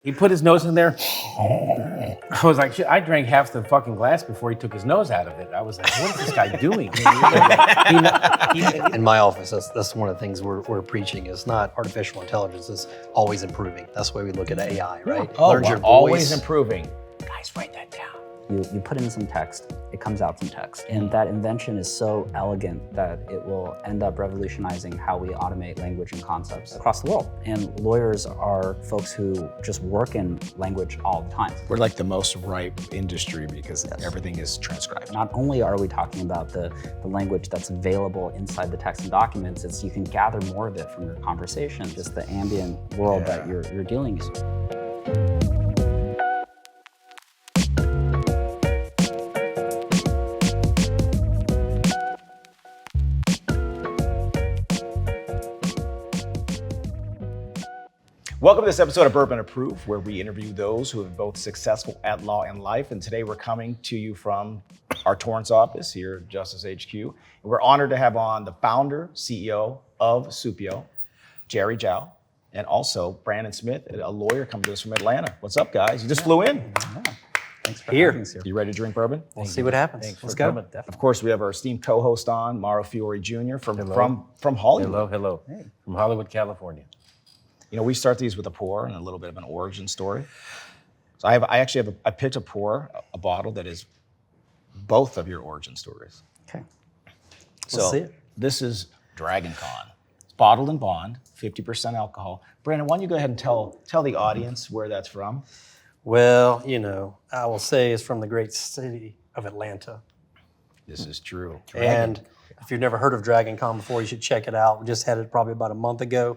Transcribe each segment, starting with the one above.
He put his nose in there. I was like, shit, I drank half the fucking glass before he took his nose out of it. I was like, what is this guy doing? In my office, that's one of the things we're preaching is not artificial intelligence, it's always improving. That's the way we look at AI, right? Learn your voice. Always improving. Guys, write that down. You put in some text, it comes out some text. And that invention is so elegant that it will end up revolutionizing how we automate language and concepts across the world. And lawyers are folks who just work in language all the time. We're like the most ripe industry because everything is transcribed. Not only are we talking about the language that's available inside the text and documents, it's you can gather more of it from your conversation, just the ambient world that you're dealing with. Welcome to this episode of Bourbon of Proof, where we interview those who have been both successful at law and life. And today we're coming to you from our Torts office here at Justice HQ. And we're honored to have on the founder, CEO of Supio, Jerry Zhou, and also Brandon Smith, a lawyer coming to us from Atlanta. What's up, guys? You just flew in. Yeah. Thanks for having us here. You ready to drink bourbon? We'll see what happens. Let's go. Of course, we have our esteemed co-host on, Mauro Fiore Jr. from Hollywood. Hello. Hey. From Hollywood, California. You know, we start these with a pour and a little bit of an origin story. So I picked a pour, a bottle that is both of your origin stories. Okay. Let's see it. This is DragonCon. It's bottled in bond, 50% alcohol. Brandon, why don't you go ahead and tell the audience where that's from? Well, you know, I will say it's from the great city of Atlanta. This is true. And if you've never heard of DragonCon before, you should check it out. We just had it probably about a month ago.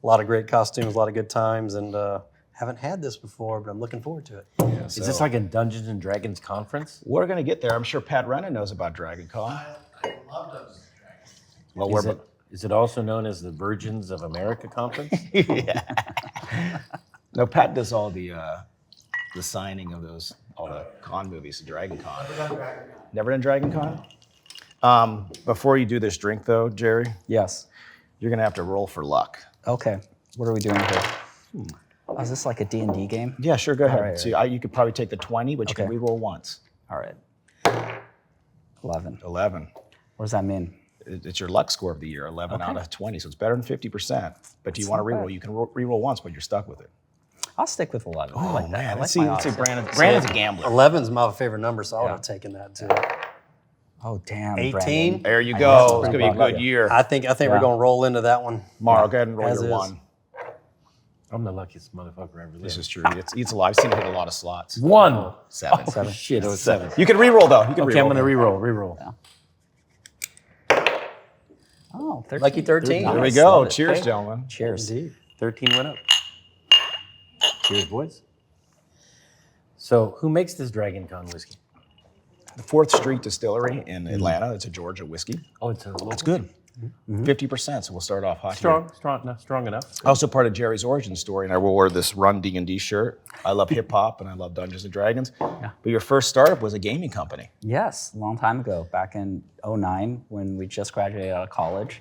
A lot of great costumes, a lot of good times, and haven't had this before, but I'm looking forward to it. Yeah, Is this like a Dungeons and Dragons conference? We're going to get there. I'm sure Pat Renna knows about DragonCon. I love Dungeons and Dragons. Well, Is it also known as the Virgins of America conference? No, Pat does all the signing of all the con movies, DragonCon. Never done DragonCon? Before you do this drink, though, Jerry, Yes. you're going to have to roll for luck. Okay. What are we doing here? Oh, is this like a D&D game? Yeah, sure, go ahead. right, So you could probably take the 20, but you can re-roll once. All right. 11. 11. What does that mean? It's your luck score of the year, 11 out of 20, so it's better than 50%. But do you want to re-roll? You can re-roll once, but you're stuck with it. I'll stick with 11. I like that. I like Let's my see odds. Brandon's a gambler. 11's my favorite number, so I would have taken that too. Oh, damn, 18. Brandon. There you go. It's going to be a good year. I think we're going to roll into that one. Mauro, go ahead and roll As your is. one. I'm the luckiest motherfucker ever lived. This is true. It's a lot. I've seen it hit a lot of slots. 1. 7. Oh, shit, it was 7. You can re-roll, though. Okay, I'm going to re-roll. Oh, 13. Lucky 13. There we Nice. go. Love it. Cheers, gentlemen. Cheers. Indeed. 13 went up. Cheers, boys. So, who makes this DragonCon whiskey? The 4th Street Distillery in Atlanta. It's a Georgia whiskey. Oh, it's a local. It's good. 50%, so we'll start off hot here. Strong enough. Also part of Jerry's origin story, and I will wear this Run D&D shirt. I love hip hop and I love Dungeons and Dragons. Yeah. But your first startup was a gaming company. Yes, a long time ago, back in 2009, when we just graduated out of college.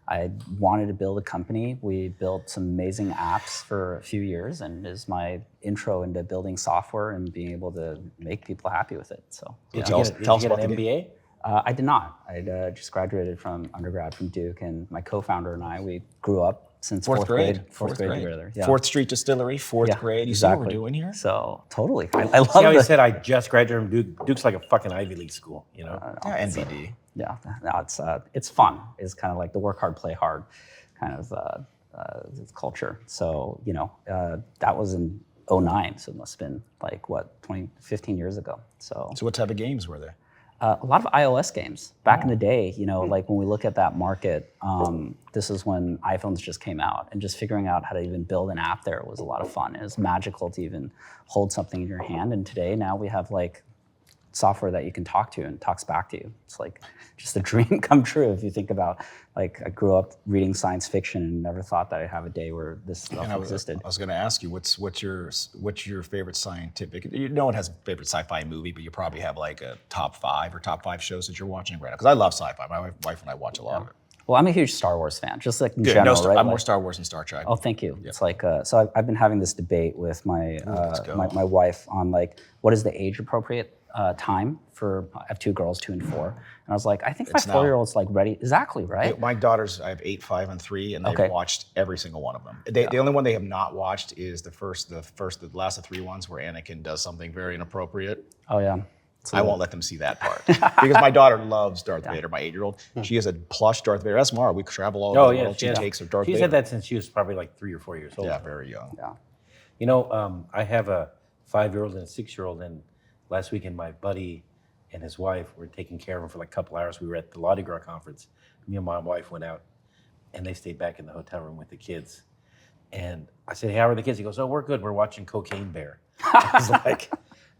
I wanted to build a company. We built some amazing apps for a few years, and is my intro into building software and being able to make people happy with it. So, Did Tell you us get about an the MBA? I did not. I just graduated from undergrad from Duke, and my co-founder and I, we grew up since fourth grade together. Yeah. 4th Street Distillery, 4th grade. You see what we're doing here? So totally, I love See how he it. said I just graduated from Duke? Duke's like a fucking Ivy League school, you know? Yeah, NBD. Yeah, no, it's fun. It's kind of like the work hard, play hard kind of culture. So, you know, that was in 2009, so it must have been like, 15 years ago. So what type of games were there? a lot of iOS games. Back in the day, you know, like when we look at that market, this is when iPhones just came out, and just figuring out how to even build an app there was a lot of fun. It was magical to even hold something in your hand, and today, now we have like software that you can talk to and talks back to you. It's like just a dream come true if you think about, like, I grew up reading science fiction and never thought that I'd have a day where this stuff existed. I was going to ask you, what's your favorite scientific? No one has a favorite sci-fi movie, but you probably have like a top 5 or top 5 shows that you're watching right now. Because I love sci-fi. My wife and I watch a lot of it. Well, I'm a huge Star Wars fan, just like in Good. general, right? I'm Like- more Star Wars than Star Trek. Oh, thank you. It's like so. I've been having this debate with let's go. my wife on like what is the age appropriate time for. I have 2 girls, 2 and 4, and I was like, I think It's my now. 4-year-old's like ready. Exactly right. My daughters, I have 8, 5, and 3, and they've Okay. watched every single one of them. The only one they have not watched is the last of 3 ones where Anakin does something very inappropriate. Oh yeah. I won't let them see that part because my daughter loves Darth Vader. My 8-year-old, she has a plush Darth Vader. That's Mara. We travel all over the world. She takes of Darth She's Vader. had that since she was probably like 3 or 4 years old. Yeah, very young. Yeah. You know, I have a 5-year-old and a 6-year-old, and last weekend my buddy and his wife were taking care of him for like a couple hours. We were at the Mardi Gras conference. Me and my wife went out, and they stayed back in the hotel room with the kids. And I said, "Hey, how are the kids?" He goes, "Oh, we're good. We're watching Cocaine Bear." I was like,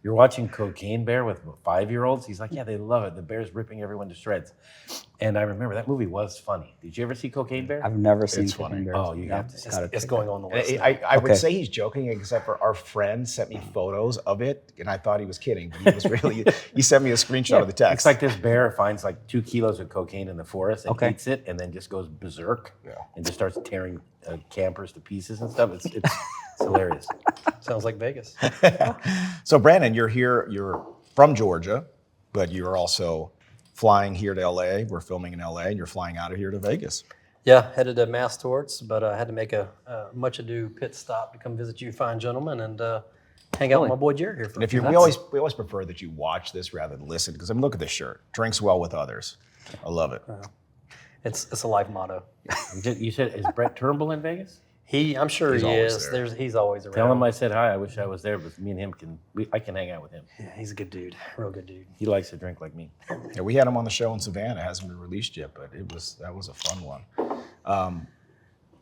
"You're watching Cocaine Bear with 5-year-olds?" He's like, "Yeah, they love it. The bear's ripping everyone to shreds." And I remember that movie was funny. Did you ever see Cocaine Bear? I've never seen It's Cocaine funny. Bears. Oh, you have to see Gotta It's check going on the list. I would Okay. say he's joking, except for our friend sent me photos of it, and I thought he was kidding, but he was really. He sent me a screenshot of the text. It's like this bear finds like 2 kilos of cocaine in the forest and Okay. eats it, and then just goes berserk and just starts tearing campers to pieces and stuff. It's hilarious. Sounds like Vegas. So, Brandon, you're here. You're from Georgia, but you're also flying here to LA. We're filming in LA, and you're flying out of here to Vegas. Yeah, headed to Mass Torts, but I had to make a much ado pit stop to come visit you fine gentlemen and hang out with my boy Jerry here for And a if few you, we minutes. always prefer that you watch this rather than listen, because I mean, look at this shirt. Drinks well with others. I love it. It's a life motto. You said, is Brett Turnbull in Vegas? I'm sure He's he always is. there. He's always around. Tell him I said hi. I wish I was there, but me and him I can hang out with him. Yeah, he's a good dude, real good dude. He likes to drink like me. Yeah, we had him on the show in Savannah. It hasn't been released yet, but that was a fun one.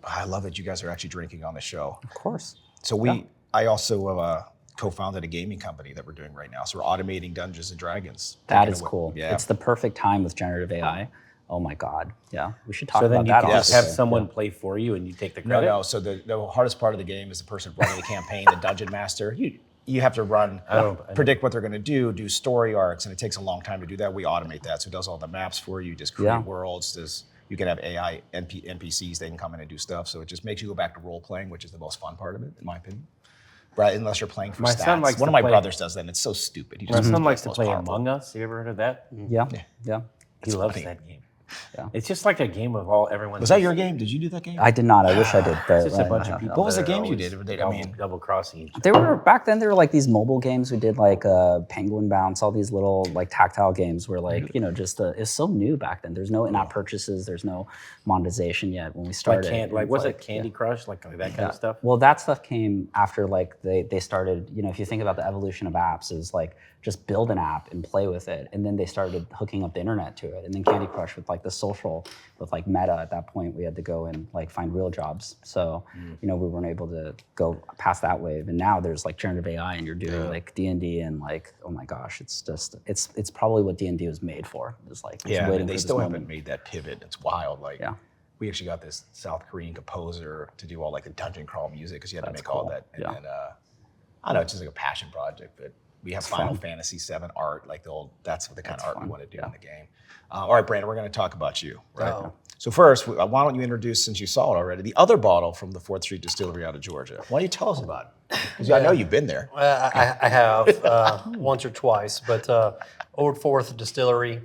I love that you guys are actually drinking on the show. Of course. So I also co-founded a gaming company that we're doing right now. So we're automating Dungeons and Dragons. That Taking is away- cool. Yeah. It's the perfect time with generative AI. Oh my God. Yeah. We should talk So then about you that. can just honestly. have someone play for you and you take the No, credit? no. So the hardest part of the game is the person running the campaign, the dungeon master. You have to run, I know. predict what they're going to do story arcs, and it takes a long time to do that. We automate that, so it does all the maps for you. Just create worlds. You can have AI NPCs. They can come in and do stuff. So it just makes you go back to role playing, which is the most fun part of it, in my opinion. Right, unless you're playing for My stats. son likes One to of my play- brothers does that, and it's so stupid. He My just son likes to most play powerful. Among Us. You ever heard of that? Yeah. Yeah. He loves funny. that game. Yeah. It's just like a game of everyone. Was that your game? Did you do that game? I did not. I wish I did. But It's just a bunch of people. What was the that are games you always did? I mean- double crossing each other. They were back then. There were like these mobile games. We did like Penguin Bounce, all these little like tactile games where like just it's so new back then. There's no in-app purchases. There's no monetization yet when we started. Was it Candy Crush, like that kind of stuff? Well, that stuff came after like they started. If you think about the evolution of apps, is like just build an app and play with it, and then they started hooking up the internet to it, and then Candy Crush with like the social, with like Meta. At that point, we had to go and like find real jobs. So we weren't able to go past that wave, and now there's like generative AI, and you're doing like D&D, and like oh my gosh, it's just it's probably what D&D was made for. It's like just Yeah, waiting they for this still moment. haven't made that pivot. It's wild. Like, Yeah. we actually got this South Korean composer to do all like the dungeon crawl music because you had to That's make all cool. that. And Yeah. then, I don't know, it's just like a passion project. But we have Final Fantasy VII art, like that's the kind of art we want to do in the game. All right, Brandon, we're going to talk about you, right? Oh. So first, why don't you introduce, since you saw it already, the other bottle from the 4th Street Distillery out of Georgia? Why don't you tell us about it? 'Cause I know you've been there. I have once or twice, but Old Fourth Distillery,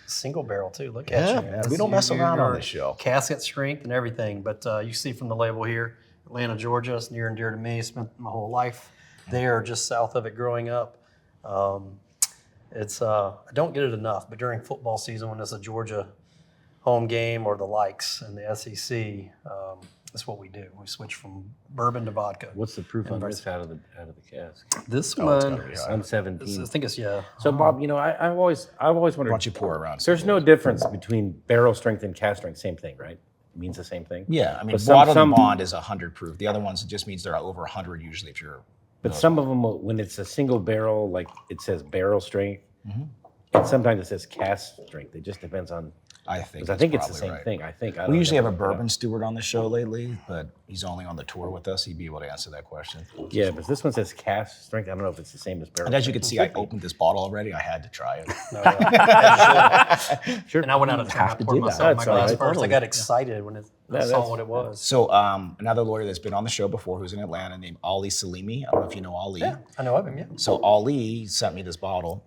single barrel too. Look at you. man. We don't mess around on this show. Casket strength and everything, but you see from the label here, Atlanta, Georgia. It's near and dear to me. Spent my whole life there, just south of it growing up. It's I don't get it enough, but during football season when it's a Georgia home game or the likes in the SEC, that's what we do. We switch from bourbon to vodka. What's the proof on this out of the cask? This Oh, it's one, gotta be high. I'm I 17. think it's So Bob, I've always Why wondered. don't you pour around? There's no difference between barrel strength and cask strength. Same thing, right? It means the same thing. Yeah, I mean, But some- bottled some- bond is 100 proof. The other ones, it just means they're over 100 usually if you're... But some of them, when it's a single barrel, like it says barrel strength, and sometimes it says cask strength. It just depends on. I think 'Cause I think it's the probably same right. thing. I think. I We don't usually have a know. bourbon steward on the show lately, but he's only on the tour with us. He'd be able to answer that question. Yeah, but this one says cask strength. I don't know if it's the same as barrel. And as you can see, I opened this bottle already. I had to try it. Sure. And I went out of time. I to poured do that. myself my That's all glass right. first. I Totally. got excited when I that's- saw what it was. So another lawyer that's been on the show before, who's in Atlanta, named Ali Salimi. I don't know if you know Ali. Yeah, I know of him. Yeah. So Ali sent me this bottle,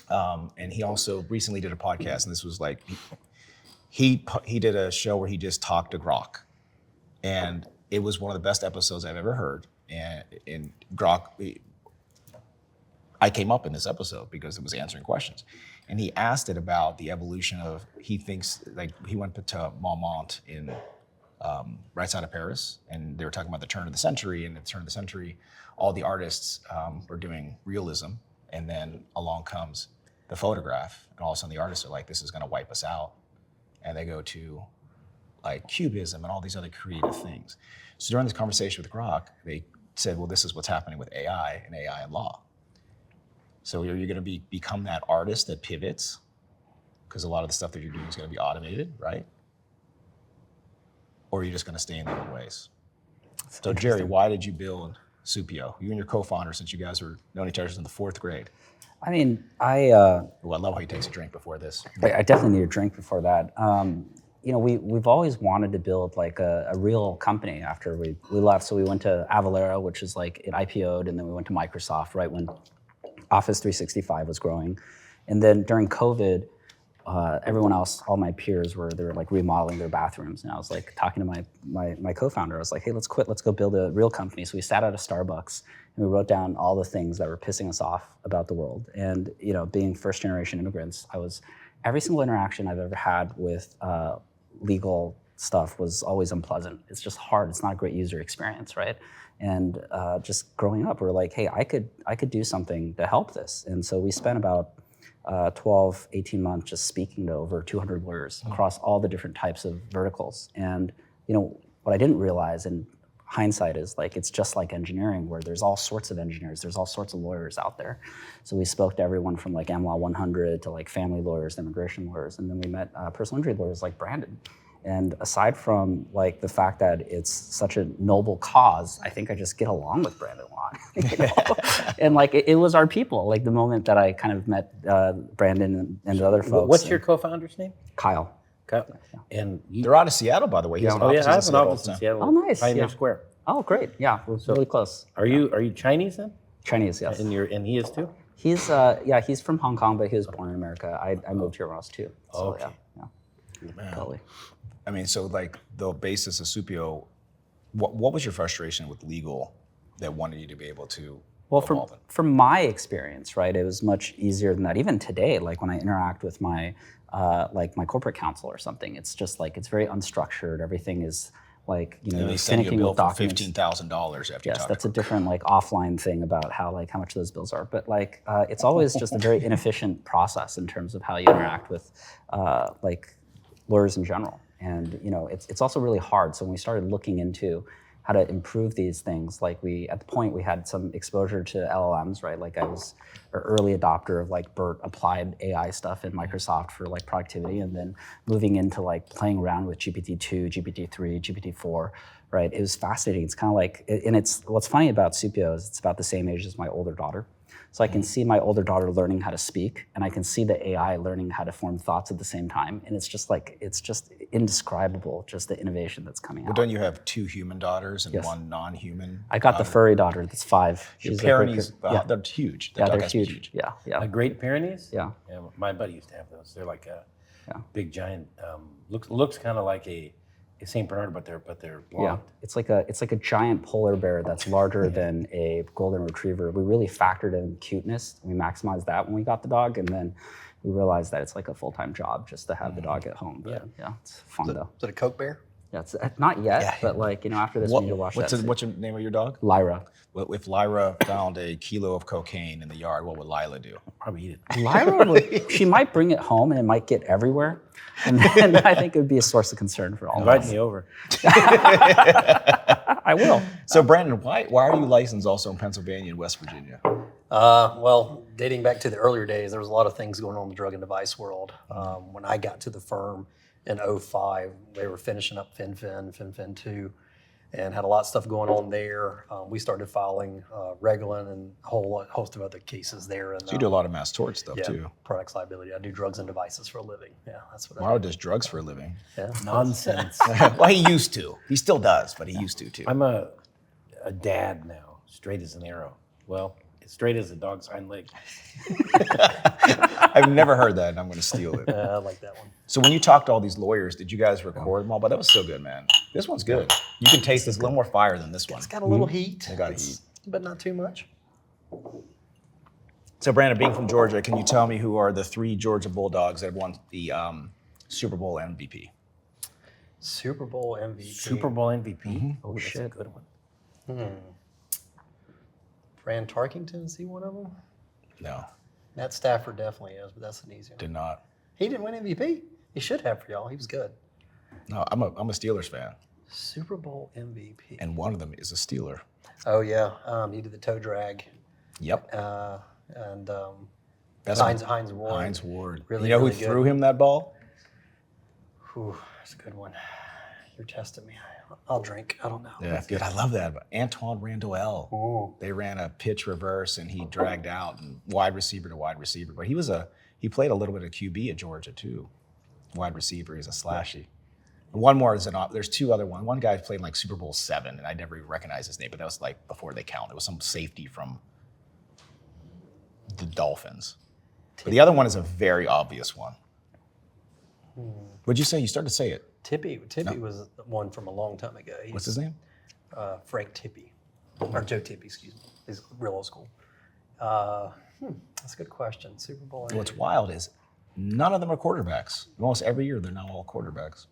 and he also recently did a podcast, and this was like he did a show where he just talked to Grok, and it was one of the best episodes I've ever heard. And in Grok, I came up in this episode because it was answering questions, and he asked it about the evolution of. He thinks like he went to Marmont in right side of Paris, and they were talking about the turn of the century. And at the turn of the century, all the artists were doing realism, and then along comes the photograph, and all of a sudden the artists are like, "This is going to wipe us out," and they go to like cubism and all these other creative things. So during this conversation with Grok, they said, "Well, this is what's happening with AI and AI and law." So you're going to become that artist that pivots, because a lot of the stuff that you're doing is going to be automated, right? Or are you just going to stay in the old ways? So Jerry, why did you build Supio? You and your co-founder, since you guys were known each other since the 4th grade. I mean, Well, I love how he takes a drink before this. I definitely need a drink before that. You know, we've always wanted to build like a real company after we left. So we went to Avalara, which is like it IPO'd, and then we went to Microsoft right when Office 365 was growing. And then during COVID, everyone else, all my peers they were like remodeling their bathrooms. And I was like talking to my co-founder, I was like, hey, let's quit, let's go build a real company. So we sat at a Starbucks and we wrote down all the things that were pissing us off about the world. And, you know, being first generation immigrants, every single interaction I've ever had with legal stuff was always unpleasant. It's just hard. It's not a great user experience, right? And just growing up, we were like, hey, I could do something to help this. And so we spent about 12, 18 months just speaking to over 200 lawyers across all the different types of verticals. And, you know, what I didn't realize in hindsight is like, it's just like engineering where there's all sorts of engineers, there's all sorts of lawyers out there. So we spoke to everyone from like AmLaw 100 to like family lawyers, immigration lawyers, and then we met personal injury lawyers like Brandon. And aside from like the fact that it's such a noble cause, I think I just get along with Brandon a lot. You know? And like it was our people. Like the moment that I kind of met Brandon and the other folks. What's your co-founder's name? Kyle? Kyle. And you. They're out of Seattle, by the way. He has an Oh yeah, office I in have an Seattle office in all the time. Seattle. Oh, nice, Pioneer yeah. Square. Oh, great. Yeah, we're really close. Are you Chinese then? Chinese, yes. And he is too. He's he's from Hong Kong, but he was born in America. I moved here when I was 2. So Okay. yeah, totally. I mean, so like the basis of Supio, what was your frustration with legal that wanted you to be able to Well, evolve it? from my experience, right, it was much easier than that. Even today, like when I interact with my my corporate counsel or something, it's just like it's very unstructured. Everything is like And they you're send you a finicking bill with for documents. $15,000 after you Yes, talk that's to a different like offline thing about how much those bills are. But like it's always just a very inefficient process in terms of how you interact with like lawyers in general. And you know, it's also really hard. So when we started looking into how to improve these things, like at the point we had some exposure to LLMs, right? Like I was an early adopter of like BERT applied AI stuff in Microsoft for like productivity, and then moving into like playing around with GPT-2, GPT-3, GPT-4, right? It was fascinating. It's kind of like, and it's what's funny about Supio is it's about the same age as my older daughter. So I can see my older daughter learning how to speak, and I can see the AI learning how to form thoughts at the same time. And it's just indescribable, just the innovation that's coming Well, out. don't you have 2 human daughters and Yes. 1 non-human? I got the furry daughter that's 5. Your She's a great Pyrenees, kid. Yeah, they're huge. The yeah, dog they're has to be huge. Yeah. A Great Pyrenees? Yeah. Yeah, my buddy used to have those. They're like a Yeah. big giant. Looks kind of like a Saint Bernard, but they're Yeah, blonde. it's like a giant polar bear that's larger than a golden retriever. We really factored in cuteness. We maximized that when we got the dog, and then we realized that it's like a full-time job just to have the dog at home. But yeah, it's fun though. Is it a Coke bear? Yeah, it's not yet, Yeah. but like after this, we need to watch What's that. your name of your dog? Lyra. Well, if Lyra found a kilo of cocaine in the yard, what would Lila do? Probably eat it. Lyra, she might bring it home and it might get everywhere, and then I think it would be a source of concern for all of Invite us. me over. I will. So Brandon, why are you licensed also in Pennsylvania and West Virginia? Well, dating back to the earlier days, there was a lot of things going on in the drug and device world. When I got to the firm in '05, they were finishing up FinFin 2, and had a lot of stuff going on there. We started filing Reglan and a whole host of other cases there. And, So you do a lot of mass tort stuff yeah, too. products liability. I do drugs and devices for a living. Yeah, that's what I Mauro do. does drugs for a living. Yeah. Nonsense. Well, he used to. He still does, but he used to too. I'm a dad now, straight as an arrow. Well, straight as a dog's hind leg. I've never heard that, and I'm going to steal it. I like that one. So when you talked to all these lawyers, did you guys record them all? But that was so good, man. This one's good. You can taste this a little more fire than this one. It's got a little heat. It got heat. But not too much. So Brandon, being from Georgia, can you tell me who are the 3 Georgia Bulldogs that have won the Super Bowl MVP? Super Bowl MVP. Super Bowl MVP? Oh, That's a shit. good one. Fran Tarkington, is he one of them? No, Matt Stafford definitely is, but that's an easy one. did not. He didn't win MVP. He should have for y'all. He was good. No, I'm a Steelers fan, Super Bowl MVP. and one of them is a Steeler. Oh yeah, he did the toe drag, Yep. and That's Heinz Ward. Heinz Ward. Really, you know really who good. threw him that ball? Whew, that's a good one. You're testing me. I'll drink. I don't know. Yeah, good. I love that. But Antoine Randall. Ooh. They ran a pitch reverse, and he dragged out and wide receiver to wide receiver. But he played a little bit of QB at Georgia too. Wide receiver. He's a slashy. And one more is there's 2 other ones. One guy played like Super Bowl 7, and I never even recognized his name, but that was like before they count. It was some safety from the Dolphins. But the other one is a very obvious one. What'd you say? You started to say it. Tippy was one from a long time ago. What's his name? Frank Tippy, or Joe Tippy, excuse me. He's real old school. That's a good question. Super Bowl. What's wild is none of them are quarterbacks. Almost every year, they're now all quarterbacks.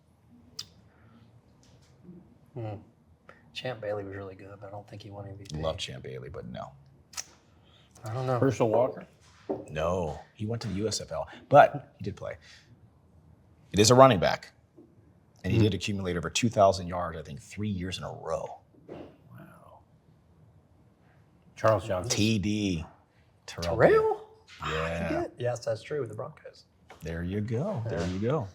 Champ Bailey was really good, but I don't think he won MVP. Love Champ Bailey, but no. I don't know. Herschel Walker? No, he went to the USFL, but he did play. It is a running back, and he did accumulate over 2,000 yards, I think, 3 years in a row. Wow. Charles Johnson. TD. Terrell? Yeah, Yes, that's true with the Broncos. there you go. There you go.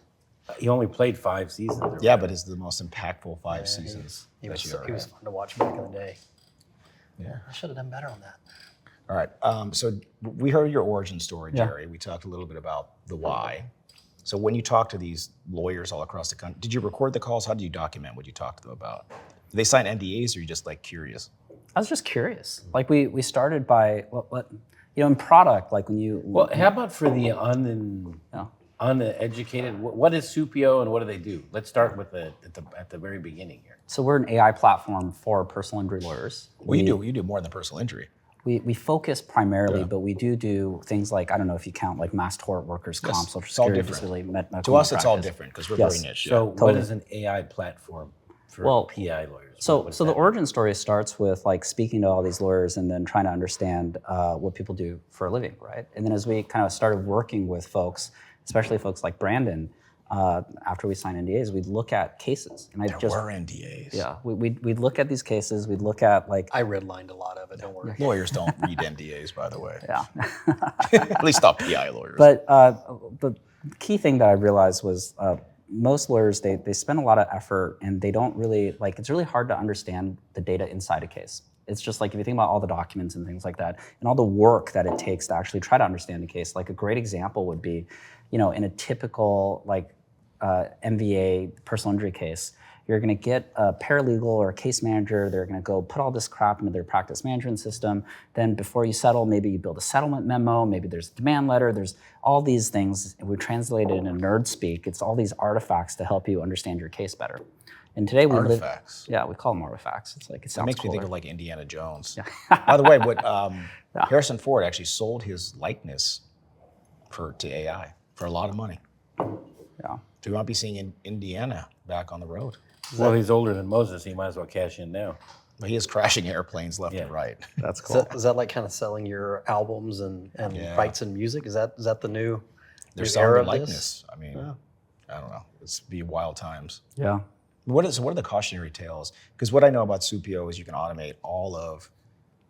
He only played 5 seasons. or Yeah, but it's the most impactful 5 seasons He that was, you ever he was had. fun to watch back in the day. Yeah. I should have done better on that. All right. So we heard your origin story, Yeah. Jerry. We talked a little bit about the why. So when you talk to these lawyers all across the country, did you record the calls? How did you document what you talked to them about? Did they sign NDAs, or are you just like curious? I was just curious. Like we started by in product, like when you Well, how about for the Yeah. uneducated? What is Supio and what do they do? Let's start with at the very beginning here. So we're an AI platform for personal injury lawyers. Well, you do more than personal injury. We focus primarily, but we do things like, I don't know if you count like mass tort, workers' comp, social it's all security, different. disability, medical To us, it's all malpractice. different because we're Yes. very niche. So Totally. what is an AI platform for Well, PI lawyers? So What does the that mean? origin story starts with like speaking to all these lawyers and then trying to understand what people do for a living, right? And then as we kind of started working with folks, especially folks like Brandon, after we signed NDAs, we'd look at cases. And There were NDAs. Yeah, we'd look at these cases, we'd look at like, I redlined a lot of it, don't worry. Lawyers don't read NDAs, by the way. yeah. At least not PI lawyers. But the key thing that I realized was most lawyers, they spend a lot of effort and they don't really, like, it's really hard to understand the data inside a case. It's just like if you think about all the documents and things like that and all the work that it takes to actually try to understand a case, like a great example would be, in a typical like MVA personal injury case, you're going to get a paralegal or a case manager. They're going to go put all this crap into their practice management system. Then before you settle, maybe you build a settlement memo. Maybe there's a demand letter. There's all these things. We translate it in nerd speak. It's all these artifacts to help you understand your case better. And today we Artifacts. Yeah, we call them artifacts. It's like it That sounds makes me cooler. think of like Indiana Jones. By the way, Harrison Ford actually sold his likeness to AI for a lot of money. Yeah. So we might be seeing Indiana back on the road. Well, he's older than Moses. He might as well cash in now. But he is crashing airplanes left and right. That's Is that like kind of selling your albums and Yeah. rights and music? Is that the new They're new selling era the of this? likeness. I mean, I don't know. It's be wild times. Yeah. What are the cautionary tales? Because what I know about Supio is you can automate all of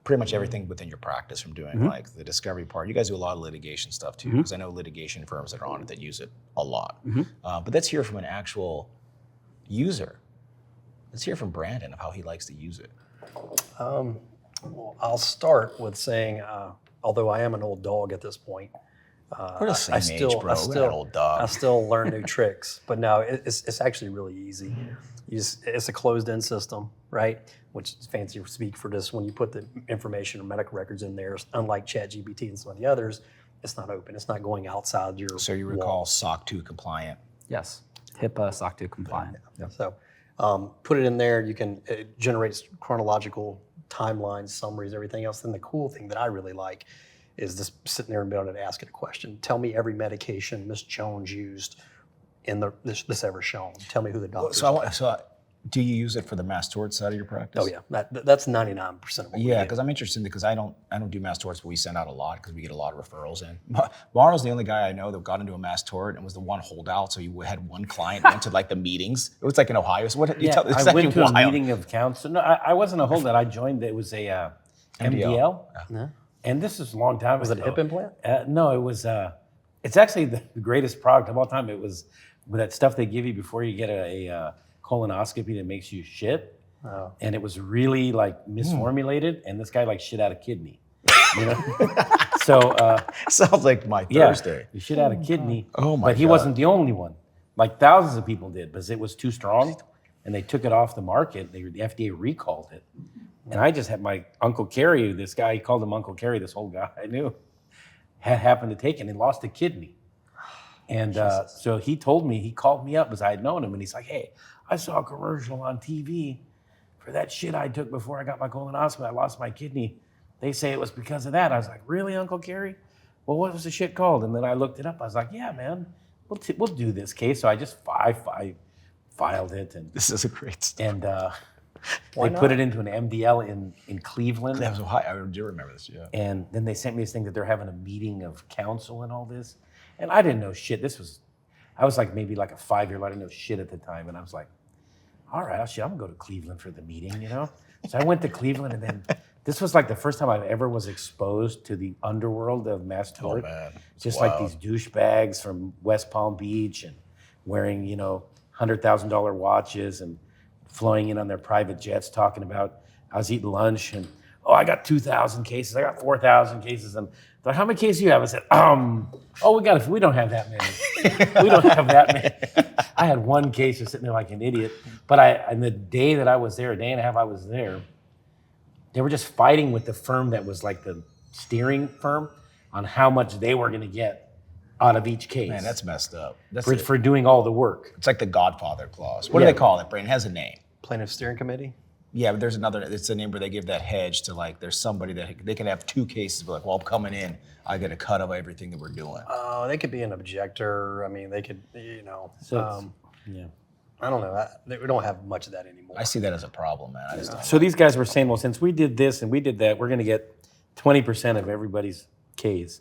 pretty much everything within your practice, from doing like the discovery part. You guys do a lot of litigation stuff too, because I know litigation firms that are on it that use it a lot. But let's hear from an actual user. Let's hear from Brandon of how he likes to use it. Well, I'll start with saying, although I am an old dog at this point, We're the same age, bro. We're that old dog. I still learn new tricks, but no, it's actually really easy. It's a closed-in system, right? Which is fancy speak for this. When you put the information or medical records in there, unlike ChatGPT and some of the others, it's not open. It's not going outside your. So you recall SOC 2 compliant. Yes, HIPAA, SOC 2 compliant. Yeah. So put it in there. It generates chronological timelines, summaries, everything else. Then the cool thing that I really like is just sitting there and being able to ask it a question. Tell me every medication Miss Jones used in this ever shown. Tell me who the doctor is. So do you use it for the mass tort side of your practice? Oh yeah, that's 99% of what we Yeah, do. because I'm interested because I don't do mass torts, but we send out a lot because we get a lot of referrals in. Mauro's the only guy I know that got into a mass tort and was the one holdout. So you had one client went to like the meetings. It was like in Ohio. So what? Yeah, I went to a meeting of counsel. No, I wasn't a holdout. I joined. It was a MDL. Yeah. And this is a long time Was ago. it a hip implant? No, it was. It's actually the greatest product of all time. It was with that stuff they give you before you get a colonoscopy that makes you shit. Oh. And it was really like misformulated, and this guy like shit out a kidney. You know? So sounds like my yeah, Thursday. he shit out a kidney. Oh my But he God. wasn't the only one. Like thousands of people did, because it was too strong, and they took it off the market. The FDA recalled it. And I just had my Uncle Kerry, this guy, he called him Uncle Kerry, this whole guy I knew, had happened to take it and he lost a kidney. And so he told me, he called me up because I had known him, and he's like, hey, I saw a commercial on TV for that shit I took before I got my colonoscopy. I lost my kidney. They say it was because of that. I was like, really, Uncle Kerry? Well, what was the shit called? And then I looked it up. I was like, yeah, man, we'll do this case. So I just filed it. And This is a great story. and they put it into an MDL in Cleveland. That was Ohio. I do remember this. Yeah. And then they sent me this thing that they're having a meeting of counsel and all this. And I didn't know shit. I was like maybe like a 5-year-old. I didn't know shit at the time. And I was like, all right, I'm gonna go to Cleveland for the meeting, you know? So I went to Cleveland, and then this was like the first time I ever was exposed to the underworld of mass tort. man. Just Wow. like these douchebags from West Palm Beach and wearing, $100,000 watches and flying in on their private jets, talking about, I was eating lunch and, I got 2,000 cases, I got 4,000 cases. And they're like, how many cases do you have? I said, we don't have that many. We don't have that many. I had one case just sitting there like an idiot. But and the day that I was there, a day and a half I was there, they were just fighting with the firm that was like the steering firm on how much they were gonna get out of each case. Man, that's messed up. That's for doing all the work. It's like the Godfather clause. What do Yeah. they call it, Brain? It has a name. Plaintiff steering committee? Yeah, but there's another, it's a name where they give that hedge to like, there's somebody that they can have 2 cases, but like, well, I'm coming in, I get a cut of everything that we're doing. They could be an objector. I mean, they could, So yeah. I don't know. We don't have much of that anymore. I see that as a problem, man. I just don't. So these guys were saying, well, since we did this and we did that, we're gonna get 20% of everybody's case.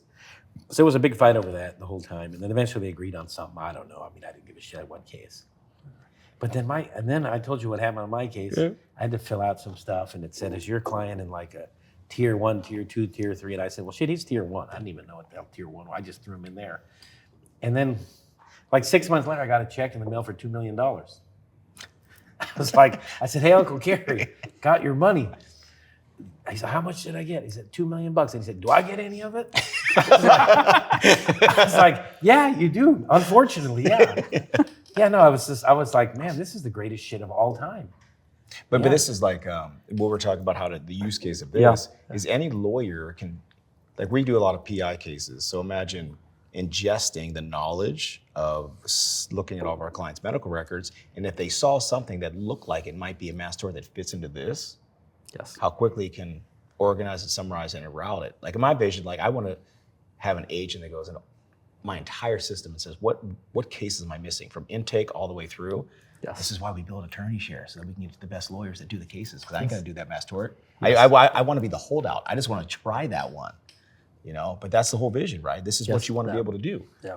So it was a big fight over that the whole time. And then eventually they agreed on something. I don't know. I mean, I didn't give a shit. I had one case. But then I told you what happened on my case. I had to fill out some stuff, and it said, is your client in like a tier 1, tier 2, tier 3? And I said, well, shit, he's tier 1. I didn't even know what the hell tier 1 was. I just threw him in there. And then like 6 months later, I got a check in the mail for $2 million. I was like, I said, hey, Uncle Kerry, got your money. He said, how much did I get? He said, $2 million. And he said, do I get any of it? I was like, yeah, you do. Unfortunately, yeah. Yeah, no, I was like, man, this is the greatest shit of all time. But this is like what we're talking about, the use case of this is any lawyer can, like we do a lot of PI cases. So imagine ingesting the knowledge of looking at all of our clients' medical records. And if they saw something that looked like it might be a mass tort that fits into this, Yes. how quickly it can organize it, summarize it, and route it. Like in my vision, like I want to have an agent that goes in my entire system and says, what cases am I missing from intake all the way through? Yes. This is why we build attorney share so that we can get the best lawyers that do the cases. Because I ain't gonna do that mass tort. I want to be the holdout. I just want to try that one, But that's the whole vision, right? This is what you want to be able to do. Yeah,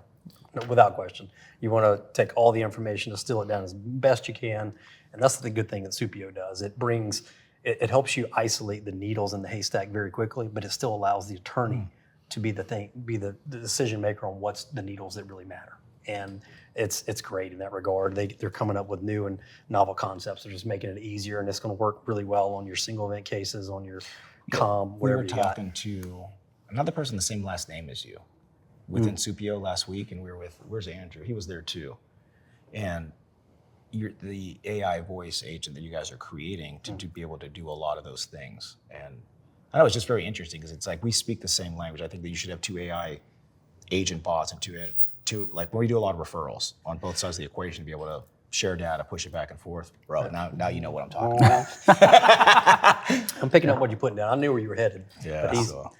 no, without question. You want to take all the information, distill it down as best you can, and that's the good thing that Supio does. It brings it helps you isolate the needles in the haystack very quickly, but it still allows the attorney to be the decision maker on what's the needles that really matter. And it's great in that regard. They're coming up with new and novel concepts. They're just making it easier, and it's going to work really well on your single event cases, on your comm, We whatever were you got. talking to another person the same last name as you within Supio last week, and we were with, where's Andrew? He was there too. And you're the AI voice agent that you guys are creating to be able to do a lot of those things. And I know it's just very interesting because it's like we speak the same language. I think that you should have 2 AI agent bots and two like when we do a lot of referrals on both sides of the equation to be able to share data, push it back and forth. Bro, now you know what I'm talking about. I'm picking up what you're putting down. I knew where you were headed. Yeah. But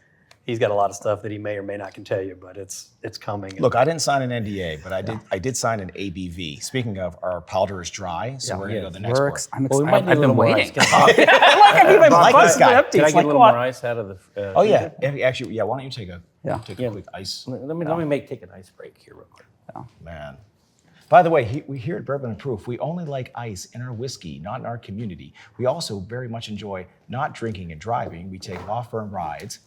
he's got a lot of stuff that he may or may not can tell you, but it's coming. Look, I didn't sign an NDA, but I did sign an ABV. Speaking of, our powder is dry, so we're gonna go to the next part. I'm Well, we excited. might need I've a little been more waiting. ice. Can I've like buzzed this guy. it empty. I It's get like, a little what? more ice out of the? Oh yeah, actually, yeah. Why don't you take a Yeah. quick ice, Let me take an ice break here real quick. man? By the way, we here at Bourbon of Proof, we only like ice in our whiskey, not in our community. We also very much enjoy not drinking and driving. We take law firm rides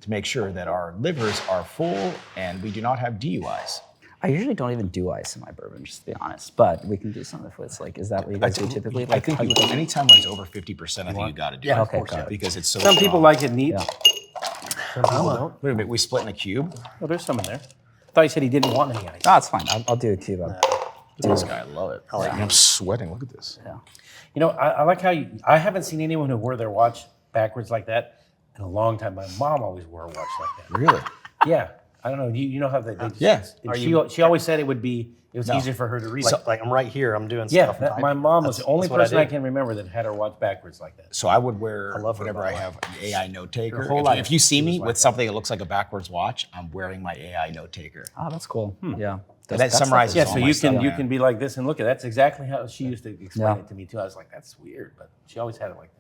to make sure that our livers are full and we do not have DUIs. I usually don't even do ice in my bourbon, just to be honest. But we can do something if it's like, is that what you guys do typically? I think anytime when it's over 50%, I think you got to do Yeah, it. of course, yeah. Because it's so Some people strong. like it neat. Yeah. Some people don't. Wait a minute, we split in a cube? Oh, there's some in there. I thought he said he didn't want any ice. No, it's fine. I'll do a cube. This guy, I love it. I'm sweating, look at this. Yeah. You know, I like how I haven't seen anyone who wore their watch backwards like that in a long time. My mom always wore a watch like that. Really? Yeah. I don't know. You know how they just, Yeah. and she always said it was easier for her to read. like I'm right here. I'm doing Yeah, stuff. and my typing. mom was the only That's what I person I do. can remember that had her watch backwards like that. So I would wear, love her, whenever by I the way. have an AI note taker. Her whole life If you see she me was like with that. something that looks like a backwards watch, I'm wearing my AI note taker. Oh, that's cool. Yeah. that That's summarizes Yeah, all so my you stuff, can you man. can be like this and look at that's exactly how she used to explain Yeah. it to me too. I was like, that's weird, but she always had it like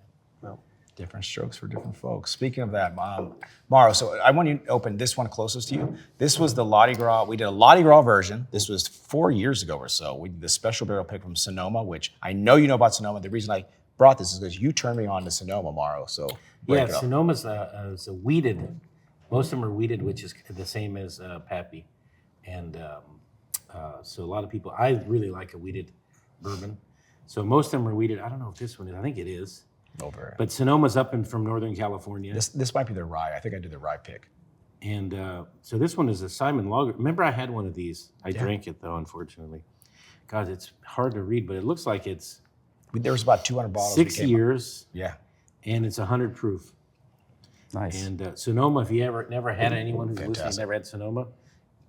that. Different strokes for different folks. Speaking of that, Mauro, so I want you to open this one closest to you. This was the Mardi Gras. We did a Mardi Gras version. This was 4 years ago or so. We did the special barrel pick from Sonoma, which I know you know about Sonoma. The reason I brought this is because you turned me on to Sonoma, Mauro. So break Yeah, it up. Sonoma's a weeded. Most of them are weeded, which is the same as Pappy, and so a lot of people. I really like a weeded bourbon. So most of them are weeded. I don't know if this one is. I think it is. Over. But Sonoma's up from Northern California. This might be the rye. I think I did the rye pick. And so this one is a Simon Lager. Remember I had one of these. I drank it though, unfortunately. God, it's hard to read, but it looks like it's There was about 200 bottles. we 6 came up- years Yeah. and it's 100 proof. Nice. And Sonoma, if you never had anyone who's listening, Fantastic. never had Sonoma,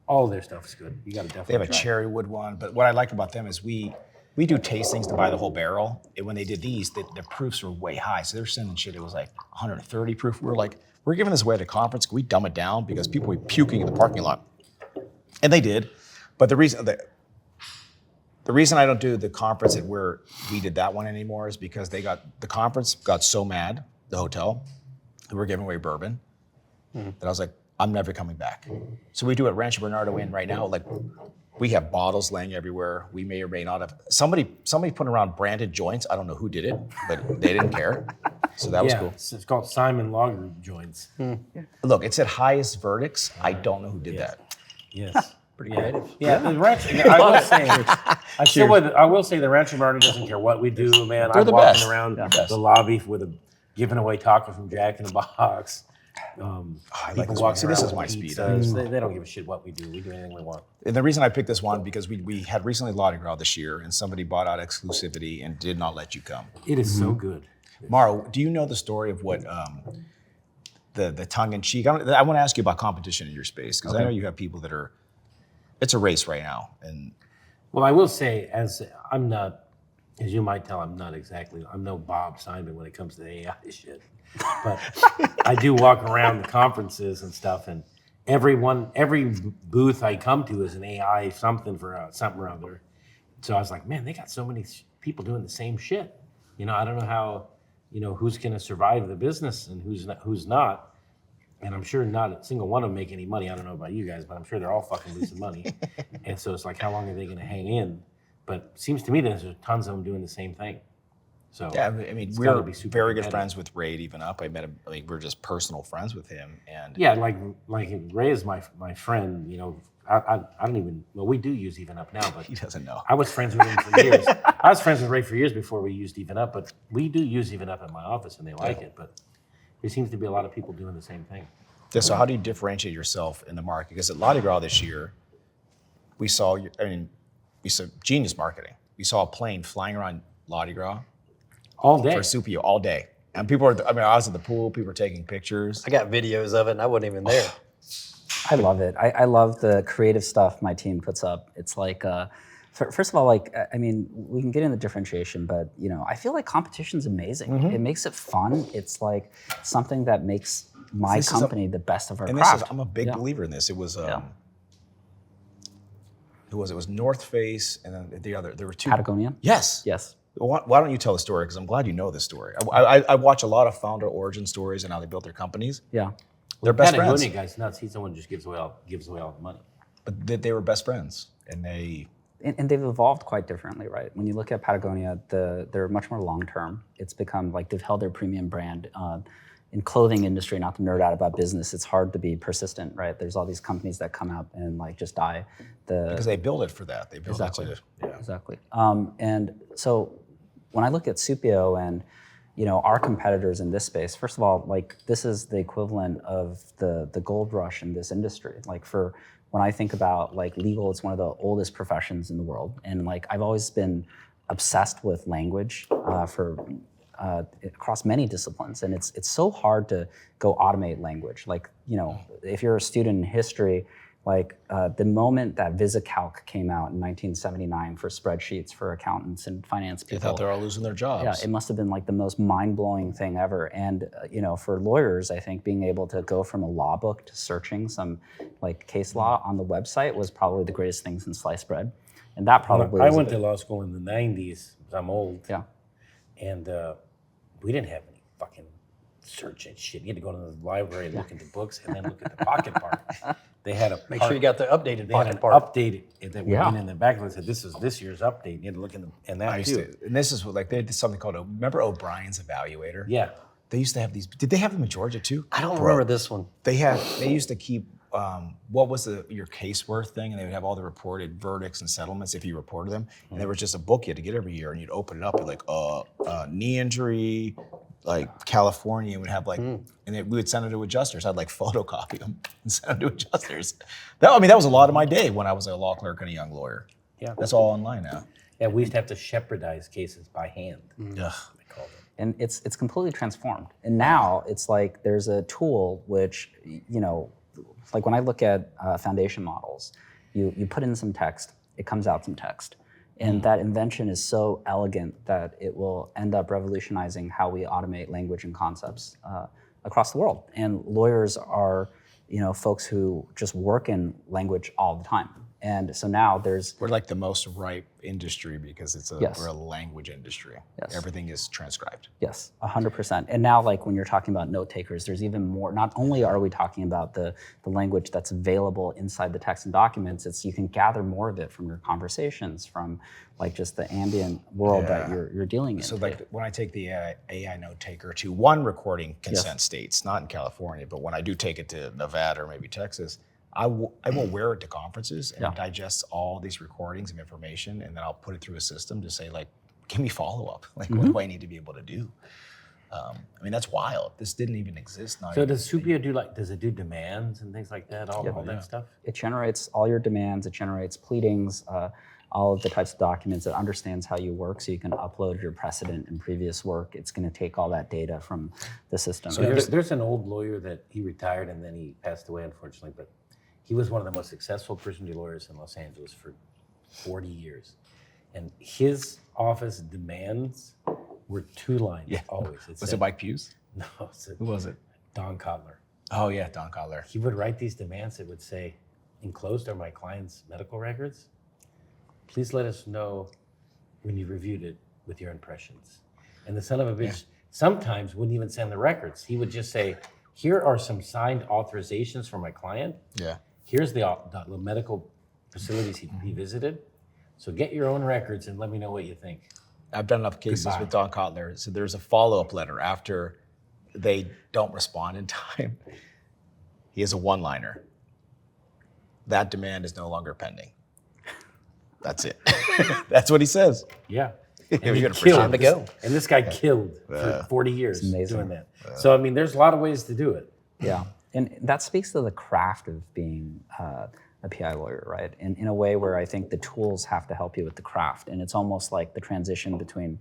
all their stuff is good. You got to definitely They have a try it. cherry wood one, but what I like about them is we do tastings to buy the whole barrel. And when they did these, the proofs were way high. So they're sending shit that was like 130 proof. We're like, we're giving this away at a conference. Can we dumb it down? Because people were puking in the parking lot. And they did. But the reason I don't do the conference that we did that one anymore is because the conference got so mad, the hotel, that we're giving away bourbon, that I was like, I'm never coming back. So we do at Rancho Bernardo Inn right now, like we have bottles laying everywhere. We may or may not have, somebody put around branded joints. I don't know who did it, but they didn't care. So that was cool. It's called Simon Lager joints. Look, it said highest verdicts. I don't know who did that. Yes. Pretty creative. Yeah, the Rancho. I will say the Rancho Bernardo doesn't care what we do, man. They're I'm the walking best. around Best. the lobby with giving away taco from Jack in the Box. I like People this one. walking See, this around is my with speed. pizzas. They don't give a shit what we do. We do anything we want. And the reason I picked this one because we had recently Mardi Gras this year, and somebody bought out exclusivity and did not let you come. It is so good. Mauro, do you know the story of what the tongue-in-cheek? I want to ask you about competition in your space because I know you have people that are. It's a race right now, and Well, I will say, as you might tell, I'm no Bob Simon when it comes to the AI shit. But I do walk around the conferences and stuff, and every booth I come to is an AI something for something or other. So I was like, man, they got so many people doing the same shit. I don't know how, who's going to survive the business and who's not. And I'm sure not a single one of them make any money. I don't know about you guys, but I'm sure they're all fucking losing money. And so it's like, how long are they going to hang in? But it seems to me that there's tons of them doing the same thing. So Yeah, I mean, it's we're gotta be super very good competitive. friends with Ray even up. I met him, like, we're just personal friends with him. And Yeah, like Ray is my friend. You know, I don't even. Well, we do use Even Up now, but he doesn't know. I was friends with him for years. I was friends with Ray for years before we used Even Up, but we do use Even Up in my office and they like it. But there seems to be a lot of people doing the same thing. Yeah, so how do you differentiate yourself in the market? Because at Mardi Gras this year, we saw genius marketing. We saw a plane flying around Mardi Gras All day. for Supio all day. And people were, I was at the pool, people were taking pictures. I got videos of it, and I wasn't even there. I love it. I love the creative stuff my team puts up. It's like, first of all, like, I mean, we can get into differentiation, but, you know, I feel like competition's amazing. It makes it fun. It's like something that makes my company the best of our And craft. I'm a big believer in this. It was, who was it? It was North Face, and then there were two. Patagonia? Yes. Yes. Why don't you tell the story? Because I'm glad you know this story. I watch a lot of founder origin stories and how they built their companies. Yeah. They're best Patagonia friends. guy's nuts. He's someone who just gives away all the money. But they were best friends, and they. And they've evolved quite differently, right? When you look at Patagonia, they're much more long-term. It's become like they've held their premium brand. In clothing industry, not to nerd out about business, it's hard to be persistent, right? There's all these companies that come out and like just die. Because they build it for that. They build Exactly. it to, yeah. Exactly. And so when I look at Supio and, you know, our competitors in this space, first of all, like this is the equivalent of the gold rush in this industry. Like when I think about like legal, it's one of the oldest professions in the world. And like I've always been obsessed with language across many disciplines. And it's so hard to go automate language. Like, you know, if you're a student in history, like the moment that VisiCalc came out in 1979 for spreadsheets for accountants and finance They people. thought they were all losing their jobs. Yeah, it must have been like the most mind-blowing thing ever. And you know, for lawyers, I think being able to go from a law book to searching some like case law on the website was probably the greatest thing since sliced bread. And that probably I was went to law school in the 90s. I'm old. Yeah. And we didn't have any fucking search and shit. You had to go to the library and look into books and then look at the pocket part. They had a Make sure you got the updated they had pocket an part. updated that went in the back and said, this is this year's update. You had to look in that I used too. to, and this is what, like, they did something called, remember O'Brien's Evaluator? Yeah. They used to have these, did they have them in Georgia too? I don't Bro, remember this one. They used to keep, what was your case worth thing? And they would have all the reported verdicts and settlements if you reported them. And there was just a book you had to get every year, and you'd open it up and like, knee injury, like California, and would have like, and we would send it to adjusters. I'd like photocopy them and send them to adjusters. That was a lot of my day when I was a law clerk and a young lawyer. Yeah. That's all online now. Yeah, we used to have to shepherdize cases by hand. Ugh. They called it. And it's completely transformed. And now it's like there's a tool which, you know, like when I look at foundation models, you put in some text, it comes out some text. And that invention is so elegant that it will end up revolutionizing how we automate language and concepts across the world. And lawyers are, you know, folks who just work in language all the time. And so now We're like the most ripe industry because we're a language industry. Yes. Everything is transcribed. Yes, 100%. And now, like when you're talking about note takers, there's even more. Not only are we talking about the language that's available inside the text and documents, it's you can gather more of it from your conversations, from like just the ambient world that you're dealing in. So like when I take the AI note taker to one recording consent states, not in California, but when I do take it to Nevada or maybe Texas, I will wear it to conferences and digest all these recordings of information, and then I'll put it through a system to say, like, give me follow-up. Like, what do I need to be able to do? I mean, that's wild. This didn't even exist. So does Supio does it do demands and things like that, all that stuff? It generates all your demands, it generates pleadings, all of the types of documents. It understands how you work, so you can upload your precedent and previous work. It's going to take all that data from the system. So there's an old lawyer that he retired and then he passed away, unfortunately, but he was one of the most successful personal injury lawyers in Los Angeles for 40 years. And his office demands were 2 lines always. Was it Mike Hughes? No, it's Who was it? Don Kotler. Oh yeah, Don Kotler. He would write these demands that would say, enclosed are my client's medical records. Please let us know when you reviewed it with your impressions. And the son of a bitch sometimes wouldn't even send the records. He would just say, here are some signed authorizations for my client. Yeah. Here's the medical facilities he visited. So get your own records and let me know what you think. I've done enough cases Goodbye. with Don Kotler. So there's a follow-up letter after they don't respond in time. He has a one-liner. That demand is no longer pending. That's it. That's what he says. Yeah. We And he gotta killed. Time to go. And this guy killed for 40 years amazing. doing that. So, I mean, there's a lot of ways to do it. Yeah, and that speaks to the craft of being a PI lawyer, right? In a way where I think the tools have to help you with the craft, and it's almost like the transition between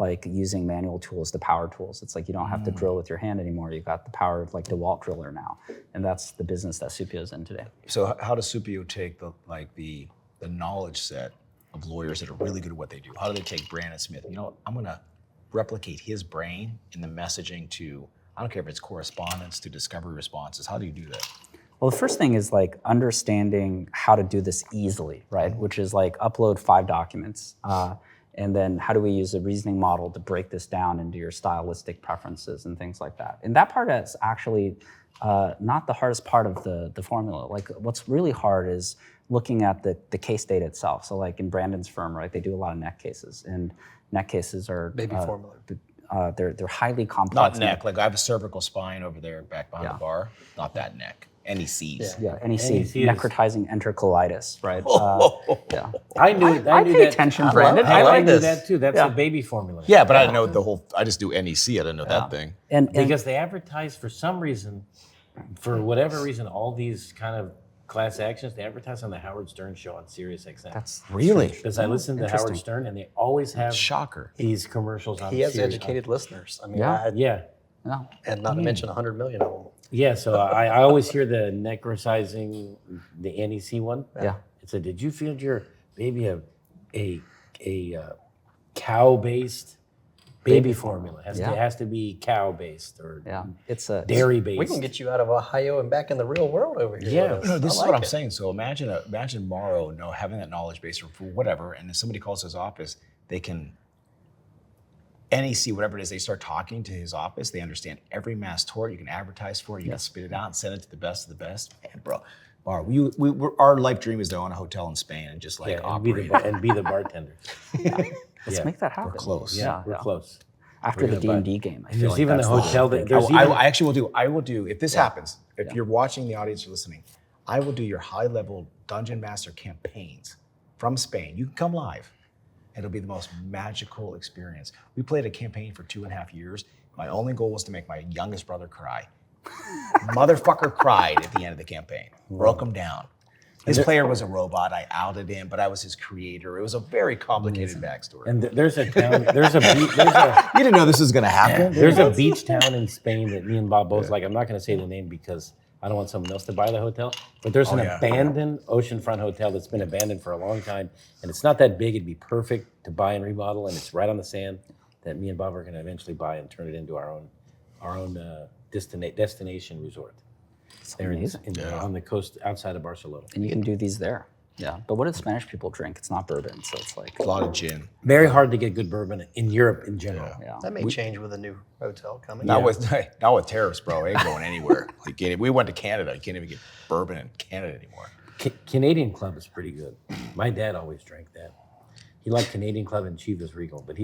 like using manual tools to power tools. It's like you don't have to drill with your hand anymore. You've got the power of like DeWalt driller now, and that's the business that Supio's in today. So how does Supio take the knowledge set of lawyers that are really good at what they do? How do they take Brandon Smith? You know, I'm gonna replicate his brain in the messaging to, I don't care if it's correspondence to discovery responses. How do you do that? Well, the first thing is like understanding how to do this easily, right? Which is like upload 5 documents. And then how do we use a reasoning model to break this down into your stylistic preferences and things like that? And that part is actually not the hardest part of the formula. Like what's really hard is looking at the case data itself. So like in Brandon's firm, right, they do a lot of neck cases, and neck cases are Baby formula. They're highly complex. Not neck, like I have a cervical spine over there back behind the bar. Not that neck. NECs. Yeah, NEC, NEC is- necrotizing enterocolitis, right? Yeah. I knew I knew pay that. attention, Brandon. I I like knew this. that too. That's Yeah. a baby formula. Yeah, but I didn't know the whole, I just do NEC. I didn't know that thing. And Because they advertise for some reason, for whatever reason, all these kind of class actions, they advertise on the Howard Stern show on Sirius XM. that's Really? Because I listen to Howard Stern and they always have Shocker. these commercials on He has Sirius. educated listeners. I mean, Yeah. Yeah. no. and not to mention 100 million of them. Yeah, so I always hear the necrotizing, the NEC one. Yeah. It said, "Did you feed your baby a cow-based baby formula? It Yeah. has to be cow-based or Yeah, it's a dairy-based." We can get you out of Ohio and back in the real world over here. Yeah. with us. No, this I is like what I'm it. saying. So imagine Mauro, having that knowledge base or for whatever, and if somebody calls his office, they can NEC, whatever it is, they start talking to his office. They understand every mass tort you can advertise for. You can spit it out and send it to the best of the best. Man, bro, Mauro, our life dream is to own a hotel in Spain and just like Yeah, operate. and be the bartender. let's Yeah. make that happen. We're close. Yeah, we're close. After the We're gonna D&D game, I And feel there's like even that's the hotel thing. that there's even I actually will do, if this happens, if you're watching the audience or listening, I will do your high-level Dungeon Master campaigns from Spain. You can come live. It'll be the most magical experience. We played a campaign for 2.5 years. My only goal was to make my youngest brother cry. Motherfucker cried at the end of the campaign. Broke him down. His player was a robot. I outed him, but I was his creator. It was a very complicated backstory. and there's a town, there's a You didn't know this was going to happen? there's a beach town in Spain that me and Bob both like. I'm not going to say the name because I don't want someone else to buy the hotel. But there's an abandoned oceanfront hotel that's been abandoned for a long time, and it's not that big. It'd be perfect to buy and remodel, and it's right on the sand. That me and Bob are going to eventually buy and turn it into our own destination resort. There on the coast outside of Barcelona. And you can do these there. Yeah, but what do Spanish people drink? It's not bourbon, so it's like A lot of gin. Very hard to get good bourbon in Europe in general. yeah. That may change with a new hotel coming. Not with tariffs, bro. Ain't going anywhere. We went to Canada. You can't even get bourbon in Canada anymore. Canadian Club is pretty good. My dad always drank that. He liked Canadian Club and Chivas Regal, but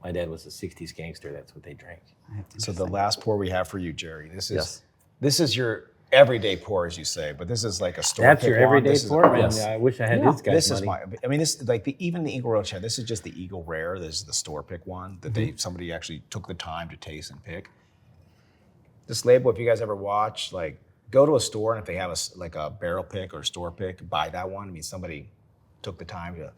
my dad was a 60s gangster. That's what they drank. So the last pour we have for you, Jerry. This is Yes. this is your everyday pour, as you say, but this is like a store. That's pick your one. everyday This is- pour? Man, yes. I wish I had Yeah. this guy's This is money. my. I mean, this like even the Eagle Roach. This is just the Eagle Rare. This is the store pick one that somebody actually took the time to taste and pick. This label, if you guys ever watch, like go to a store and if they have a barrel pick or a store pick, buy that one. I mean, somebody took the time to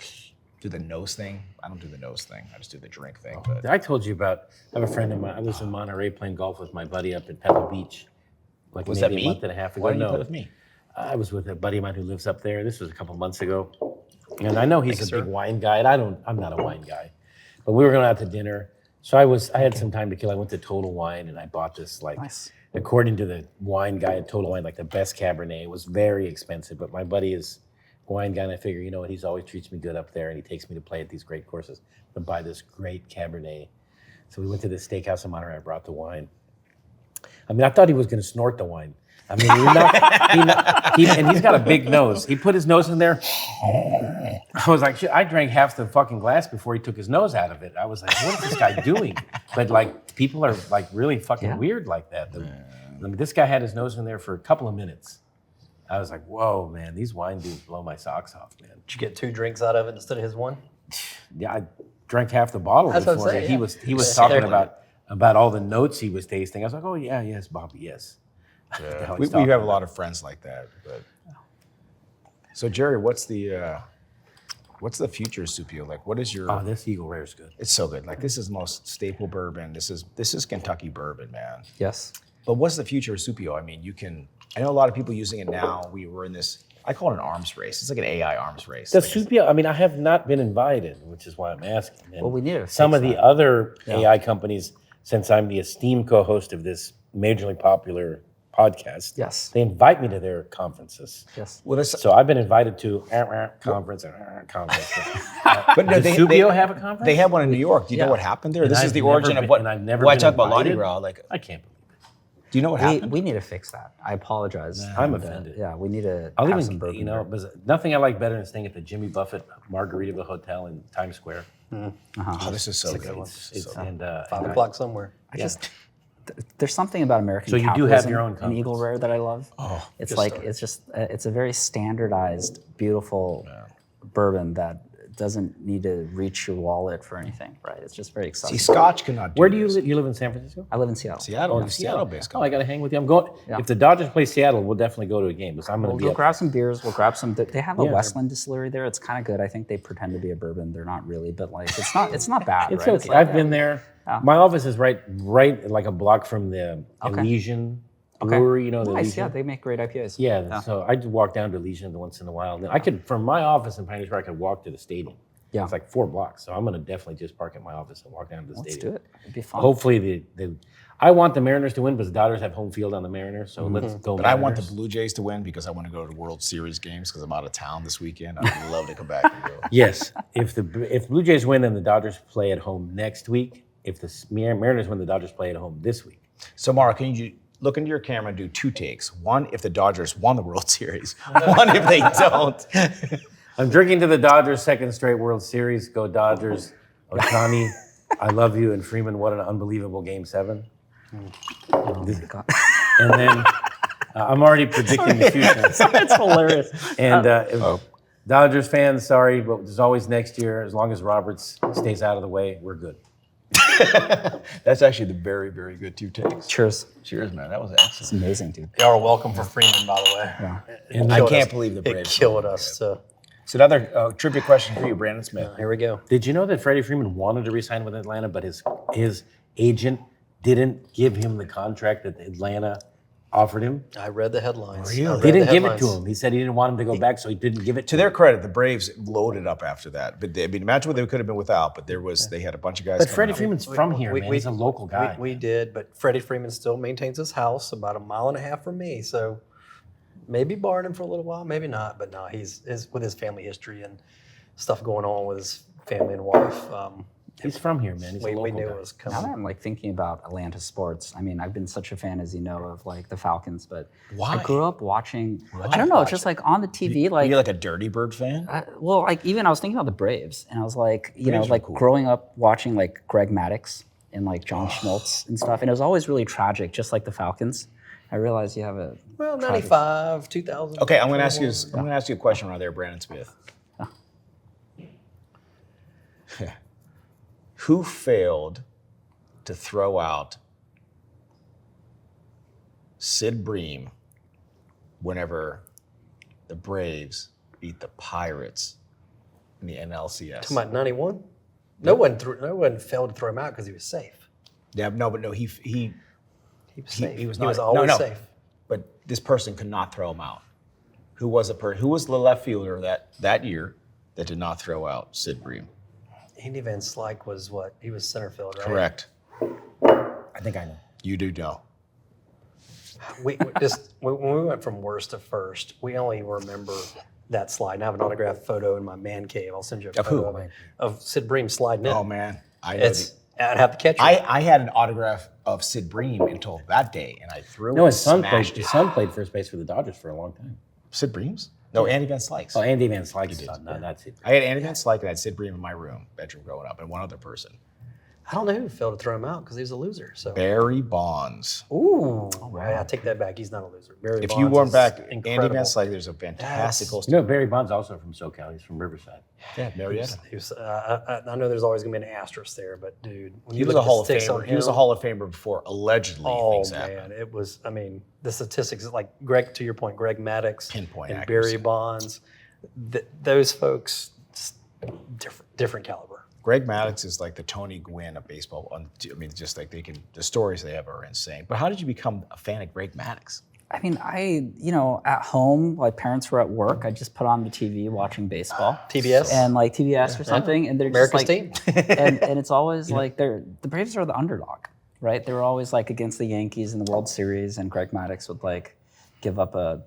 do the nose thing. I don't do the nose thing. I just do the drink thing. But I told you about, I have a friend of mine. I was in Monterey playing golf with my buddy up at Pebble Beach. Like was maybe that a me? month and a half ago. Why didn't you No, play with me? I was with a buddy of mine who lives up there. This was a couple months ago. And I know he's Thanks, a big sir. wine guy, and I'm not a wine guy. But we were going out to dinner. So I had some time to kill. I went to Total Wine and I bought this Nice. according to the wine guy at Total Wine, like the best Cabernet. It was very expensive, but my buddy is a wine guy, and I figure, you know what, he's always treats me good up there, and he takes me to play at these great courses. I'm gonna buy this great Cabernet. So we went to the steakhouse in Monterey. I brought the wine. I mean, I thought he was going to snort the wine. I mean, and he's got a big nose. He put his nose in there. I was like, shit, I drank half the fucking glass before he took his nose out of it. I was like, what is this guy doing? But like, people are like really fucking weird like that. I mean, this guy had his nose in there for a couple of minutes. I was like, whoa, man, these wine dudes blow my socks off, man. Did you get 2 drinks out of it instead of his one? Yeah, I drank half the bottle That's what I'm before. saying, He was talking about all the notes he was tasting. I was like, oh yeah, yes, Bobby, yes. We have a lot of friends like that. But so Jerry, what's the future of Supio? Like, what is your? Oh, this Eagle Rare is good. It's so good. Like, this is most staple bourbon. This is Kentucky bourbon, man. Yes. But what's the future of Supio? I mean, I know a lot of people using it now. We were in this. I call it an arms race. It's like an AI arms race. The Like, Supio, I mean, I have not been invited, which is why I'm asking. And Well, we need to some fix of the that. other AI companies, since I'm the esteemed co-host of this majorly popular podcast, Yes. they invite me to their conferences. Yes. well, it's, So I've been invited to conference. but no, Does they Supio have a conference? They have one in New York. Do you know what happened there? And This I've is the never origin been- of what. and I've never why I been talk about Mardi invited. Gras. Like, I can't believe it. do you know what happened? We need to fix that. I apologize. I'm And, offended. yeah, we need to I'll have some even, bourbon you know, there. there's nothing I like better than staying at the Jimmy Buffett Margaritaville Hotel in Times Square. Oh, this is so good. And 5 o'clock somewhere. There's something about American So you do have capitalism your own in conference. Eagle Rare that I love. Oh, it's a very standardized, beautiful bourbon that doesn't need to reach your wallet for anything, right? It's just very See, accessible. Scotch cannot do where do you this. live? You live in San Francisco? I live in Seattle. Seattle, Seattle-based Oh, I got to hang with you. I'm going. If the Dodgers play Seattle, we'll definitely go to a game because I'm going We'll to go be. grab some beers. We'll grab some. They have a Yeah. Westland distillery there. It's kind of good. I think they pretend to be a bourbon. They're not really, but like it's not bad. It's right? okay. I've been there. My office is right like a block from the Okay. Elysian Brewery. You know the Nice. Elysian. Yeah, they make great IPAs. Yeah, so I just walk down to Elysian once in a while. And I could, from my office in Pioneer Square, I could walk to the stadium. Yeah. It's like 4 blocks. So I'm going to definitely just park at my office and walk down to the Let's stadium. do it. It'd be fun. Hopefully, I want the Mariners to win because the Dodgers have home field on the Mariners. So let's go But I want the Mariners. Blue Jays to win because I want to go to World Series games because I'm out of town this weekend. I'd love to come back and go. Yes. If Blue Jays win and the Dodgers play at home next week, if the Mariners win, the Dodgers play at home this week. So, Mara, can you look into your camera and do 2 takes? One, if the Dodgers won the World Series. One, if they don't. I'm drinking to the Dodgers' second straight World Series. Go Dodgers. Ohtani, I love you. And Freeman, what an unbelievable Game 7. And then I'm already predicting the future. It's hilarious. And Dodgers fans, sorry, but there's always next year. As long as Roberts stays out of the way, we're good. That's actually the very, very good 2 takes. Cheers. Cheers, man. That was It's excellent. amazing, dude. Y'all are welcome for Freeman, by the way. Yeah. And I Killed can't us. believe the It Braves. killed us. So So another trivia question for you, Brandon Smith. here we go. did you know that Freddie Freeman wanted to resign with Atlanta, but his agent didn't give him the contract that Atlanta offered him? I read the headlines. Really? I read They didn't the give it to headlines. him. He said he didn't want him to go back, so he didn't give it To their credit, the Braves loaded up after that. But I mean, imagine what they could have been without. But they had a bunch of guys. But coming Freddie out. Freeman's from here, man. He's a local guy. We did, but Freddie Freeman still maintains his house about 1.5 miles from me. So maybe barring him for a little while, maybe not. But no, he's with his family history and stuff going on with his family and wife. He's from here, man. He's a We local knew guy. it was Now coming. that I'm like thinking about Atlanta sports, I mean, I've been such a fan, as you know, of like the Falcons, but Why? I grew up watching. I don't know, it's just like on the TV, Are like you like a Dirty Bird fan? well, like even I was thinking about the Braves, and I was like, you know, Braves are like cool. growing up watching like Greg Maddux and like John Schmaltz and stuff, and it was always really tragic, just like the Falcons. I realized you have a Well, 95, 2000. Okay, I'm going to ask you. I'm going to ask you a question right there, Brandon Smith. Who failed to throw out Sid Bream whenever the Braves beat the Pirates in the NLCS? Talking about 91? No one failed to throw him out because he was safe. Yeah, no, but no, he He was safe. he was He not. was always no, safe. But this person could not throw him out. Who was Who was the left fielder that year that did not throw out Sid Bream? Andy Van Slyke was what? He was center field, right? Correct. I think I know. You do know. We when we went from worst to first, we only remember that slide. And I have an autographed photo in my man cave. I'll send you a Of who? photo of Sid Bream sliding in. Oh man, I know. It's I'd have to catch it. I had an autograph of Sid Bream until that day, and I threw it. No, his son smashed played first base for the Dodgers for a long time. Sid Bream's? No, Andy Van Slyke's. Oh, Andy Van Slyke's son, not Sid. I had Andy Van Slyke and I had Sid Bream in my bedroom growing up, and one other person. I don't know who failed to throw him out because he was a loser. So. Barry Bonds. Ooh, I take that back. He's not a loser. Barry If Bonds you weren't is back, Andy incredible. Van Slyke, there's a fantastic You know, Barry Bonds also from SoCal. He's from Riverside. Yeah, Marietta. He was, I know there's always going to be an asterisk there, but dude, when He you was look a at Hall the of sticks on Famer. He was a him- Hall of Famer before allegedly Oh things man, happened. it was. I mean, the statistics, like Greg, to your point, Greg Maddox Pinpoint and accuracy. Barry Bonds, those folks, different caliber. Greg Maddox is like the Tony Gwynn of baseball. I mean, just like the stories they have are insane. But how did you become a fan of Greg Maddox? I mean, at home, like parents were at work. I just put on the TV watching baseball. TBS? And like TBS or something. And they're America's just like, team. and it's always like the Braves are the underdog, right? They were always like against the Yankees in the World Series, and Greg Maddox would like give up a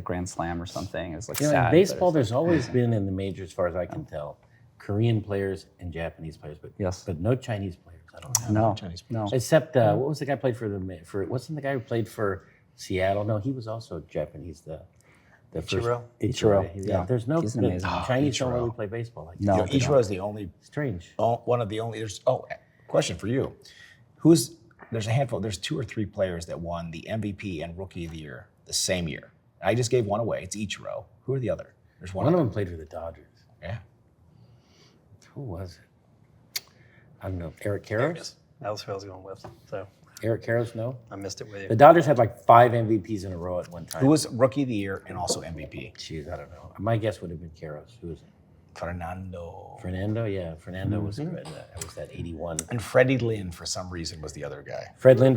grand slam or something. It was like You know, sad. in but baseball, it's- there's always been in the majors, as far as I can tell, Korean players and Japanese players, but Yes. but no Chinese players. I don't know. no, Chinese no. Except what was the guy played wasn't the guy who played for Seattle? No, he was also Japanese. The first Ichiro? Ichiro, Yeah, yeah. there's no He's an amazing guy. Chinese don't Ichiro. really play baseball like No. that. they Ichiro is the only Strange. one of the only. Question for you: There's a handful. There's 2 or 3 players that won the MVP and Rookie of the Year the same year. I just gave one away. It's Ichiro. Who are the other? There's one. One of them played for the Dodgers. Yeah. Who was it? I don't know. Eric Karros? That was who I was going with. So Eric Karros? No. I missed it with The you. Dodgers had like 5 MVPs in a row at one time. Who was Rookie of the Year and also MVP? Jeez, I don't know. My guess would have been Karros. Who was it? Fernando. Fernando? Yeah, Fernando was good. That was that 81. And Freddie Lynn, for some reason, was the other guy. Fred Lynn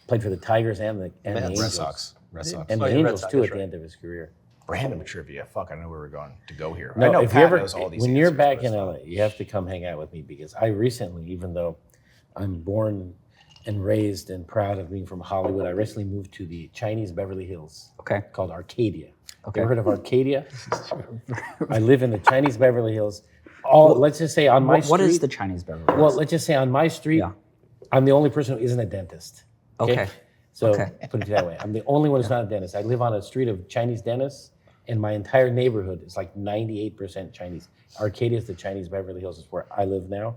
played for the Tigers and the Mets. Angels. Red Sox. Red Sox. And Oh, the yeah, Red Angels Sox, too that's at the right. end of his career. Random trivia. Fuck, I know where we're going to go here. No, I know if Pat you ever, knows all these when you're answers, back but in it's LA, you have to come hang out with me because I recently, even though I'm born and raised and proud of being from Hollywood, I recently moved to the Chinese Beverly Hills Okay. called Arcadia. Okay. You ever heard of Arcadia? I live in the Chinese Beverly Hills. Let's just say on my street. What is the Chinese Beverly Hills? Well, let's just say on my street, Yeah. I'm the only person who isn't a dentist. Okay. So Okay. put it that way. I'm the only one who's not a dentist. I live on a street of Chinese dentists, and my entire neighborhood is like 98% Chinese. Arcadia is the Chinese Beverly Hills, is where I live now.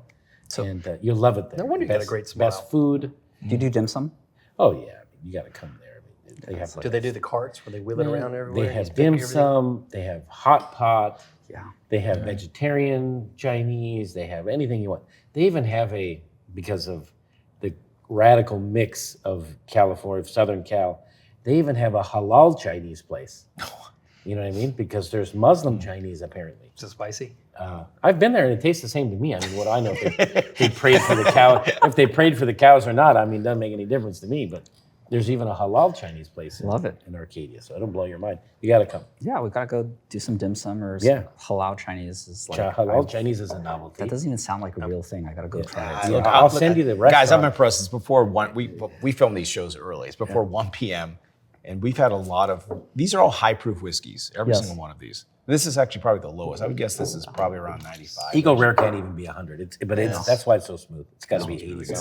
And you'll love it there. No wonder you got a great smile. Best food. Do you do dim sum? Oh, yeah. You got to come there. I mean, they have Do they do the carts where they wheel it around everywhere? They and have just pick dim everything? sum. They have hot pot. Yeah. They have vegetarian Chinese. They have anything you want. They even have because of the radical mix of California, Southern Cal, they even have a halal Chinese place. You know what I mean? Because there's Muslim Chinese apparently. Is it spicy? I've been there and it tastes the same to me. I mean, what do I know if they prayed for the cow, if they prayed for the cows or not? I mean, it doesn't make any difference to me. But there's even a halal Chinese place Love it. in Arcadia, so it'll blow your mind. You got to come. Yeah, we gotta go do some dim sum or Yeah. halal Chinese is like Halal Chinese is a novelty. that doesn't even sound like a real thing. I gotta go try it. Yeah, I'll send you the restaurant. Guys, I'm impressed. It's before 1. We film these shows early. It's before 1 p.m. And we've had a lot of, these are all high proof whiskeys, every Yes. single one of these. This is actually probably the lowest. I would guess this is probably around 95. Eagle Rare can't even be 100. That's why it's so smooth. It's got to be 80.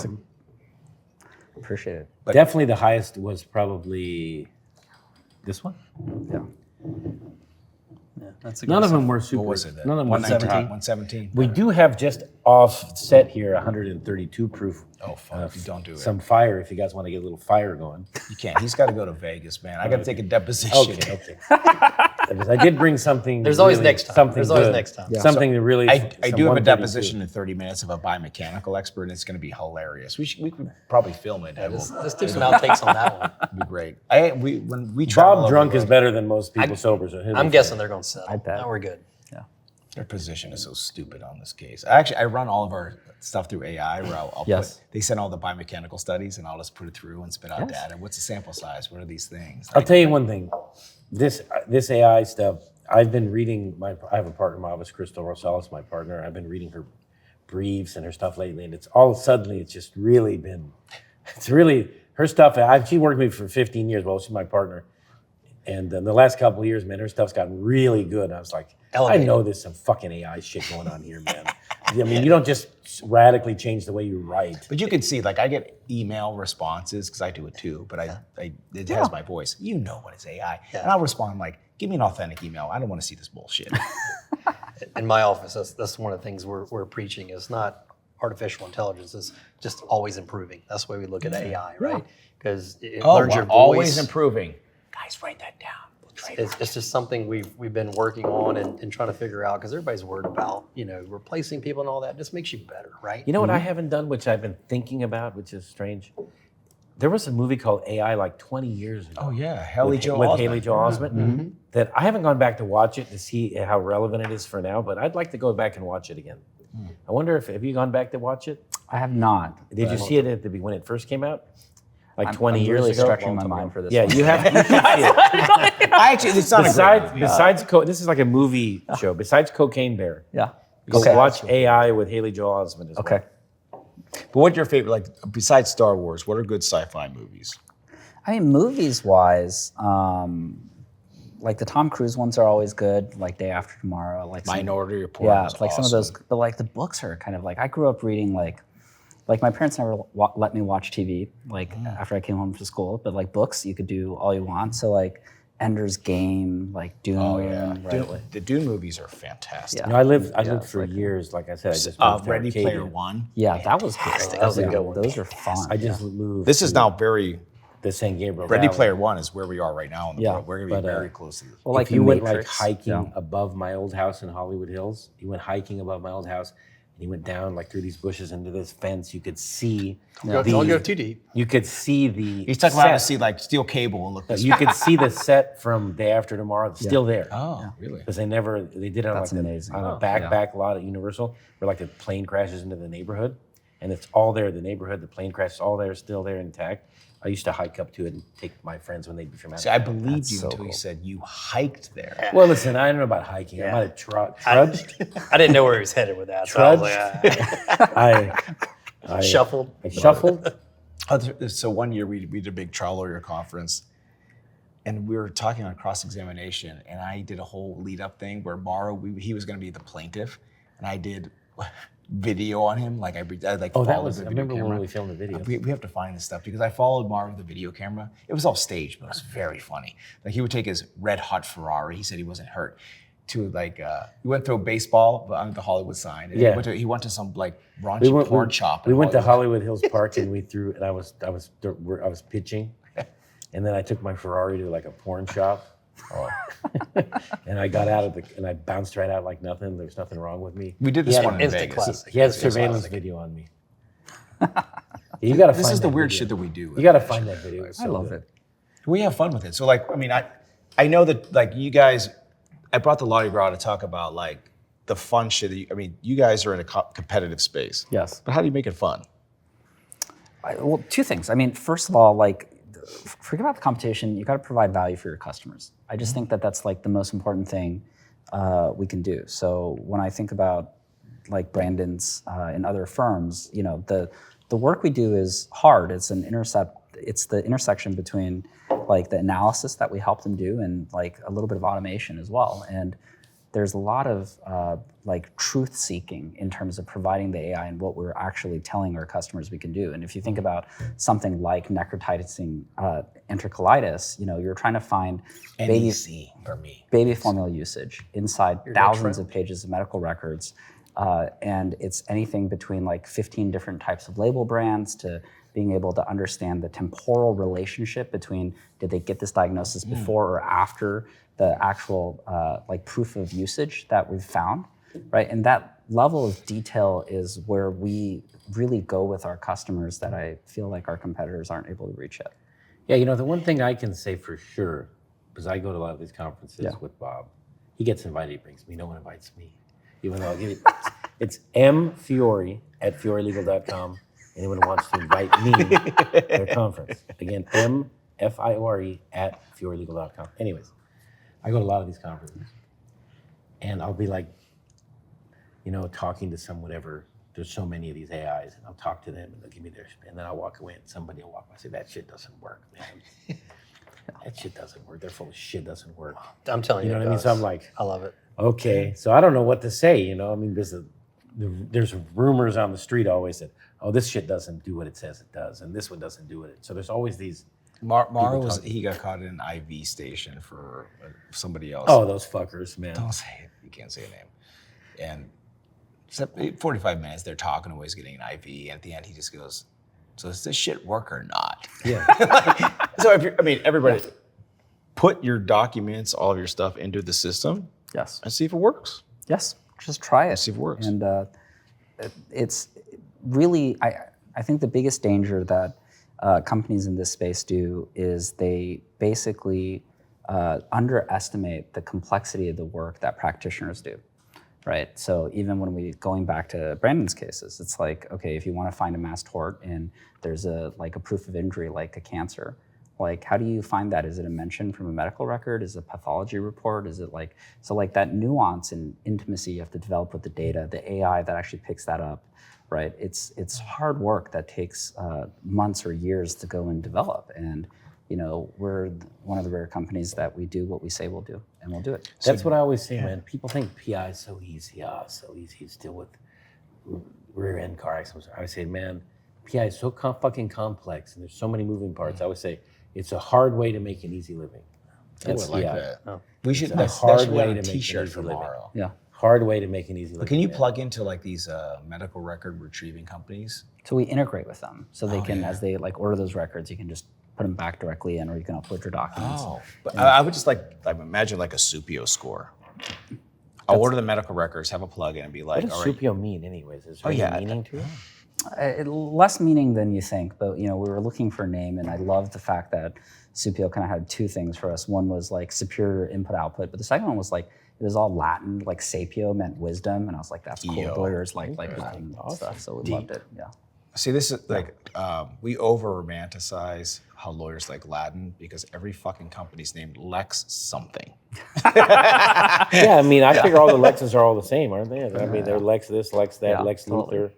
Appreciate it. Definitely the highest was probably this one. Yeah. Yeah, that's a None good of them were super. What was it? None of them were 119? 117. 117? We do have just offset here 132 proof. Oh, fuck. You don't do it. Some fire if you guys want to get a little fire going. You can't. He's got to go to Vegas, man. I got to take a deposition. Okay. I did bring something. There's always really- next time. Something There's always good. next time. Yeah. Something to really. I some do have a 132. deposition in 30 minutes of a biomechanical expert, and it's going to be hilarious. We could probably film it. and Let's do some outtakes on that one. It'll be great. When we travel Bob drunk over is the- better than most people sober. So I'm guessing they're going to settle. I bet. No, we're good. Their position is so stupid on this case. I run all of our stuff through AI where I'll Yes. put, they send all the biomechanical studies and I'll just put it through and spit out Yes. data. What's the sample size? What are these things? I'll tell you one thing. This AI stuff. I've been reading. I have a partner in my office, Crystal Rosales, my partner. I've been reading her briefs and her stuff lately, and it's all suddenly. It's just really been. It's really her stuff. She worked with me for 15 years. Well, she's my partner, and the last couple of years, man, her stuff's gotten really good. I was like, Elevated. I know there's some fucking AI shit going on here, man. I mean, you don't just radically change the way you write. But you can see, like, I get email responses because I do it too. But it has my voice. You know what it's AI, and I'll respond like, "Give me an authentic email. I don't want to see this bullshit." In my office, that's one of the things we're preaching. Is not artificial intelligence. It's just always improving. That's the way we look at AI, right? Because it learns your voice. Always improving. Guys, write that down. It's just something we've been working on and trying to figure out, because everybody's worried about, replacing people and all that. It just makes you better, right? You know what I haven't done, which I've been thinking about, which is strange? There was a movie called AI like 20 years ago. Oh yeah, Haley Joel with Osment. Haley Joel Osment. That I haven't gone back to watch it to see how relevant it is for now, but I'd like to go back and watch it again. I wonder have you gone back to watch it? I have not. Did you see it when it first came out? Like 20 I'm years really ago? stretching my mind for this. Yeah, one. you have to see it. It's not Besides this is like a movie show. Besides Cocaine Bear, Yeah. go watch AI with Haley Joel Osment as well. Okay. But what's your favorite? Like besides Star Wars, what are good sci-fi movies? I mean, movies-wise, like the Tom Cruise ones are always good, like Day After Tomorrow. Like Minority Report. Yeah, was like some of awesome. those, but like the books are kind of like, I grew up reading like my parents never let me watch TV, like after I came home from school, but like books, you could do all you want. So like Ender's Game, like Dune. Oh yeah, right? the Dune movies are fantastic. Yeah. No, I lived for years, like I said, I just moved to Ready Arcadia. Player One. Yeah, that was good. That was a good one. Those are fun. I just moved This is to now very. the San Gabriel Ready Valley. Player One is where we are right now in the Yeah. world. We're gonna be But, very close to this. Well, like If you the went like Matrix, hiking yeah. above my old house in Hollywood Hills, you went hiking above my old house, and you went down like through these bushes into this fence, you could see Don't go too deep. You could see the He's talking about how to set. see like steel cable and look this. You could see the set from Day After Tomorrow. It's still there. Oh, really? Because they did it on That's like amazing. on a back lot at Universal, where like the plane crashes into the neighborhood, and it's all there. The neighborhood, the plane crash, all there, still there intact. I used to hike up to it and take my friends when they'd be from out. See, I believed you so until you cool. said you hiked there. Well, listen, I don't know about hiking. I might have trudged. I didn't know where he was headed with that. So I was like, I shuffled. I shuffled. So one year we did a big trial lawyer conference, and we were talking on cross-examination, and I did a whole lead-up thing where Mauro, he was going to be the plaintiff, and I did video on him, like I like Oh, that followed was. the I video remember camera. when we filmed the video. We have to find this stuff because I followed Mauro with the video camera. It was all staged, but it was very funny. Like he would take his red hot Ferrari. He said he wasn't hurt. To like, he went through a baseball on the Hollywood sign. And Yeah. he went to some like raunchy porn shop. We in went to Hollywood. Hollywood Hills Park and we threw. And I was pitching, and then I took my Ferrari to like a porn shop. And I got out and I bounced right out like nothing. There was nothing wrong with me. We did this Yeah, one in instant Vegas. classic. He has surveillance video on me. You gotta find This is the that weird video. shit that we do. You gotta find that video. It's I so love good. it. We have fun with it. So like, I mean, I know that like you guys, I brought the Mardi Gras to talk about like the fun shit that you guys are in a competitive space. Yes. But how do you make it fun? Well, two things. I mean, first of all, like, forget about the competition. You got to provide value for your customers. I just think that that's like the most important thing we can do. So when I think about like Brandon's and other firms, the work we do is hard. It's It's the intersection between like the analysis that we help them do and like a little bit of automation as well. And there's a lot of like truth seeking in terms of providing the AI and what we're actually telling our customers we can do. And if you think about something like necrotizing enterocolitis, you're trying to find NEC for me. baby formula usage inside thousands of pages of medical records. And it's anything between like 15 different types of label brands to being able to understand the temporal relationship between did they get this diagnosis before or after the actual like proof of usage that we've found, right? And that level of detail is where we really go with our customers that I feel like our competitors aren't able to reach yet. Yeah, the one thing I can say for sure, because I go to a lot of these conferences with Bob, he gets invited, he brings me, no one invites me. Even though I'll give it, it's mfiore@fiorelegal.com. Anyone who wants to invite me to their conference. Again, mfiore@fiorelegal.com. Anyways, I go to a lot of these conferences, and I'll be like, talking to some whatever. There's so many of these AIs, and I'll talk to them, and they'll give me their, and then I'll walk away, and somebody will walk by and say, that shit doesn't work, man. That shit doesn't work. They're full of shit, doesn't work. I'm telling you, You know it what I mean? So does. I'm like, I love it. okay, so I don't know what to say, because there's rumors on the street always that, oh, this shit doesn't do what it says it does, and this one doesn't do it. So there's always these. Mauro he got caught in an IV station for somebody else. Oh, those fuckers, man. Don't say it. You can't say a name. And 45 minutes, they're talking away, he's getting an IV, and at the end he just goes, so does this shit work or not? Yeah. So everybody, put your documents, all of your stuff into the system Yes. and see if it works. Yes. Just try it. See if it works. And it's really, I think the biggest danger that companies in this space do is they basically underestimate the complexity of the work that practitioners do, right? So even when going back to Brandon's cases, it's like, okay, if you want to find a mass tort and there's a proof of injury, like a cancer, like how do you find that? Is it a mention from a medical record? Is it a pathology report? Is it that nuance and intimacy you have to develop with the data, the AI that actually picks that up, right? It's hard work that takes months or years to go and develop. And we're one of the rare companies that we do what we say we'll do, and we'll do it. That's what I always say, man. People think PI is so easy. So easy to deal with rear end car accidents. I would say, man, PI is so fucking complex, and there's so many moving parts. I would say it's a hard way to make an easy living. That's I like PI. that. Oh. We should. It's a That hard should be way on to a make an T-shirt easy for living. tomorrow. Yeah. Hard way to make an easy living. But can you man. plug into like these medical record retrieving companies? So we integrate with them, so they can, yeah. as they order those records, you can just put them back directly in, or you can upload your documents. But I would just imagine like a Supio score. I'll order the medical records, have a plug-in, and be like, What does all right. Supio mean, anyways? Is there any meaning to it? Less meaning than you think, but we were looking for a name, and I loved the fact that Supio kind of had two things for us. One was like superior input-output, but the second one was like it was all Latin, like sapio meant wisdom, and I was like, that's cool. Eo. Lawyers like Latin and stuff, so we loved it. Yeah. See, this is like, we over-romanticize how lawyers like Latin because every fucking company's named Lex something. Yeah, I mean, I figure all the Lexes are all the same, aren't they? I mean, they're Lex this, Lex that, Yeah, Lex totally. Luthor,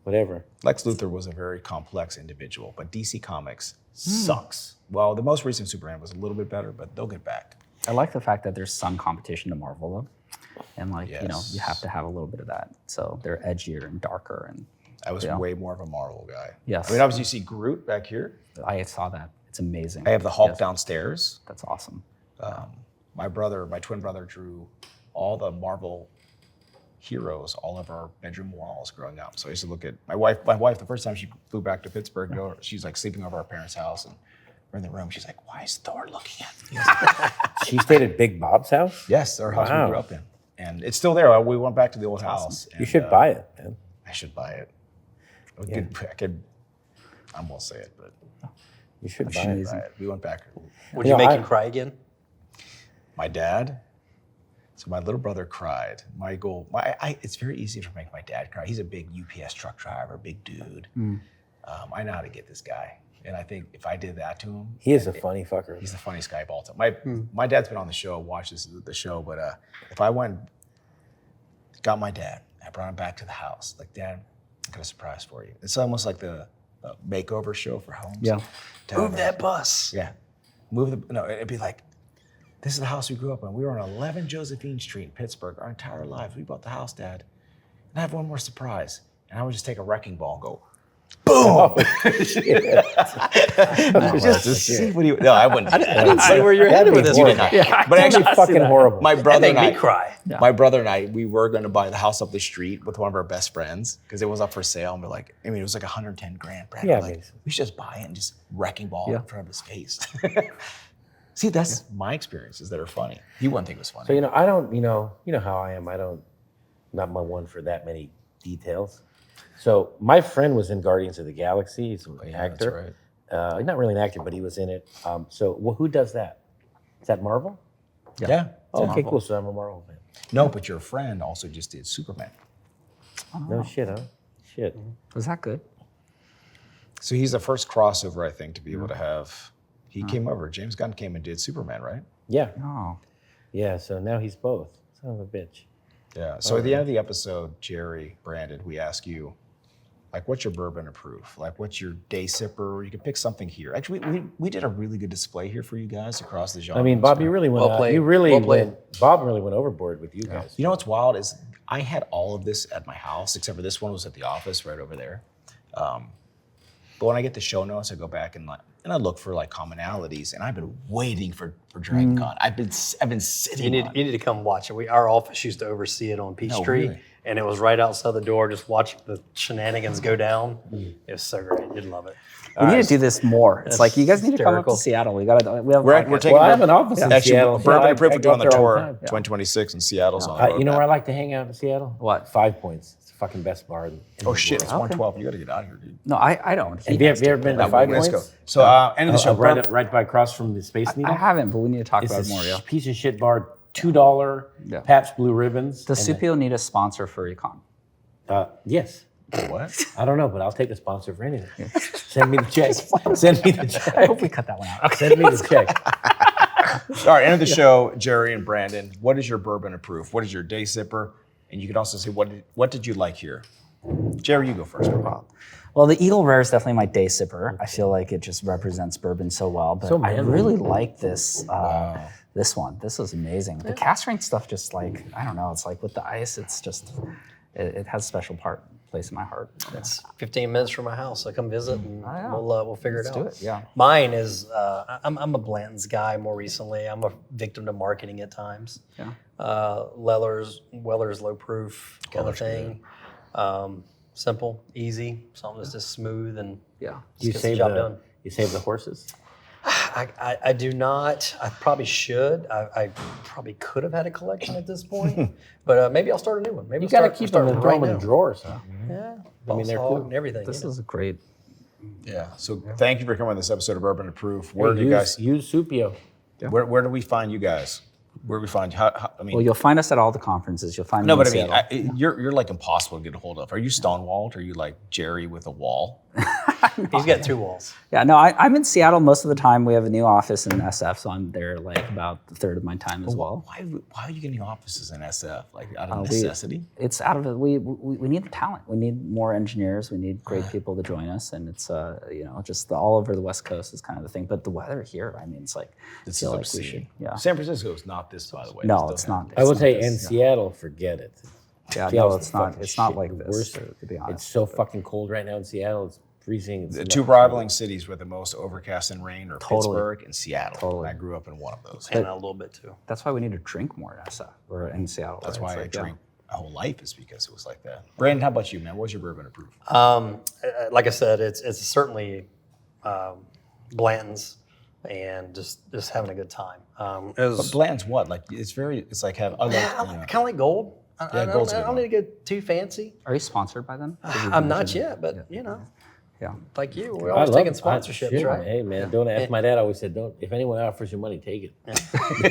whatever. Lex Luthor was a very complex individual, but DC Comics sucks. Well, the most recent Superman was a little bit better, but they'll get back. I like the fact that there's some competition to Marvel, though. And Yes. you have to have a little bit of that. So they're edgier and darker. And I was way more of a Marvel guy. Yes. I mean, obviously you see Groot back here. I saw that. It's amazing. I have the Hulk Yes, downstairs. That's awesome. My twin brother drew all the Marvel heroes all over our bedroom walls growing up. So I used to look at my wife, the first time she flew back to Pittsburgh, she's like sleeping over our parents' house, and we're in the room. She's like, why is Thor looking at me? She stayed at Big Bob's house? Yes, our house Wow. we grew up in. And it's still there. We went back to the old house. You should buy it, man. I should buy it. I won't say it, but You should buy I it. should buy it. We went back. Would You you know, make I- him cry again? My dad. So my little brother cried. My goal. It's very easy to make my dad cry. He's a big UPS truck driver, big dude. I know how to get this guy, and I think if I did that to him, He is a funny fucker. he's the funniest guy of all time. My dad's been on the show, watches the show, but if I went, got my dad, I brought him back to the house, like, Dad, I got a surprise for you. It's almost like the makeover show for homes. Yeah. Move that bus. Yeah. It'd be like, this is the house we grew up in. We were on 11 Josephine Street in Pittsburgh our entire lives. We bought the house, Dad. And I have one more surprise. And I would just take a wrecking ball and go, boom! just to see what he would. No, I wouldn't. I didn't see where you're headed with this. You right did now. not. Yeah, but actually fucking horrible. My brother That and made I me cry. My brother and I, we were going to buy the house up the street with one of our best friends because it was up for sale. And we're like, it was like 110 grand. Brad, Yeah, we're like, amazing. we should just buy it and just wrecking ball in front of his face. See, that's my experiences that are funny. He wouldn't think it was funny. So, I don't, you know how I am. Not my one for that many details. So my friend was in Guardians of the Galaxy. He's an actor. That's right. Not really an actor, but he was in it. Who does that? Is that Marvel? Yeah. Oh, okay, Marvel. cool. So I'm a Marvel fan. No, but your friend also just did Superman. No shit, huh? Shit. Was that good? So he's the first crossover, I think, to be able to have. He came over. James Gunn came and did Superman, right? Yeah. Oh. Yeah, so now he's both. Son of a bitch. Yeah. So at the end of the episode, Jerry, Brandon, we ask you, Like, what's your bourbon of proof? Like, what's your day sipper? You can pick something here. Actually, we did a really good display here for you guys across the genre. I mean, Bob, you really went. Well played. Bob really went overboard with you guys. You know what's wild is I had all of this at my house, except for this one was at the office right over there. But when I get the show notes, I go back and I look for like commonalities, and I've been waiting for DragonCon. I've been sitting. You need to come watch it. Our office used to oversee it on Peachtree, really? and it was right outside the door, just watching the shenanigans go down. It was so great. You'd love it. We need to do this more. It's like you guys need to come up to hysterical. Seattle. We have. We're taking. Well, I have an office in Actually, Seattle. Bourbon Yeah, and Proof I are go doing the up there all tour, the time. 2026 in Seattle's on. You know where I like to hang out in Seattle? What? 5 Points. It's the fucking best bar. In Oh the shit, world. it's 112. You got to get out of here, dude. No, I don't. Have you ever been to 5 Let's Points? go. So, end of the show. right by across from the Space Needle. I haven't, but we need to talk It's about this it more. Yeah. piece of shit bar. $2 Yeah. Pabst Blue Ribbons. Does and Supio need a sponsor for Econ? yes. What? I don't know, but I'll take a sponsor for anything. Send me the check. Send me the I check. hope we cut that one out. Send me the check. All right, end of the show, Jerry and Brandon. What is your bourbon of proof? What is your day sipper? And you can also say what did you like here? Jerry, you go first. Well, the Eagle Rare is definitely my day sipper. I feel like it just represents bourbon so well. But So I manly. really like this. This one. This is amazing. The cask strength stuff, just like I don't know. It's like with the ice, it's just it has a special place in my heart. It's 15 minutes from my house, so come visit and yeah. we'll figure Let's it do out. it, yeah. Mine is I'm a Blanton's guy more recently. I'm a victim to marketing at times. Yeah. Weller's low proof kind of thing. Simple, easy, something that's just smooth and Yeah. You gets the save job done. You save the horses. I do not. I probably should. I probably could have had a collection at this point, but maybe I'll start a new one. Maybe You got to keep them and throw them in a drawer or something. Yeah, I mean, they're Boss Hog cool. and everything. This you know. is a great. Yeah. So thank you for coming on this episode of Bourbon of Proof. Where do you guys? use Supio? Where do we find you guys? Where do we find you? I mean, Well, you'll find us at all the conferences. You'll find no, me but in I mean, Seattle. you're like impossible to get a hold of. Are you stonewalled? Are you like Jerry with a wall? He's got 2 walls. Yeah, no, I'm in Seattle most of the time. We have a new office in SF, so I'm there like about a third of my time as well. Why are you getting offices in SF? Like out of we- necessity? It's out of it. We need the talent. We need more engineers. We need great people to join us, and it's just all over the West Coast is kind of the thing. But the weather here, I mean, it's like This is feel like obscene. we should. Yeah. San Francisco is not this, by the way. No, it's not. I would it's say not in this, yeah. Seattle, forget it. Yeah, Seattle's no, the it's not. fucking It's not shit, like the this. worst. To be honest, It's so fucking cold right now in Seattle. It's freezing. It's The nuts. two rivaling cities with the most overcast and rain are Totally. Pittsburgh and Seattle. Totally. And I grew up in one of those. And a little bit too. that's why we need to drink more in SF or in Seattle. That's right? why It's I like, yeah. drink my whole life is because it was like that. Brandon, how about you, man? What's your bourbon of proof? Like I said, it's certainly Blanton's and just having a good time. It But was Bland's what? Like it's like have other. kind of like gold. I gold's a good don't need to get too fancy. Are you sponsored by them? I'm not yet, but you know, Yeah. like you, we're I always love taking it. sponsorships, Shit, right? Hey man, don't ask. My dad always said, "Don't. If anyone offers you money, take it."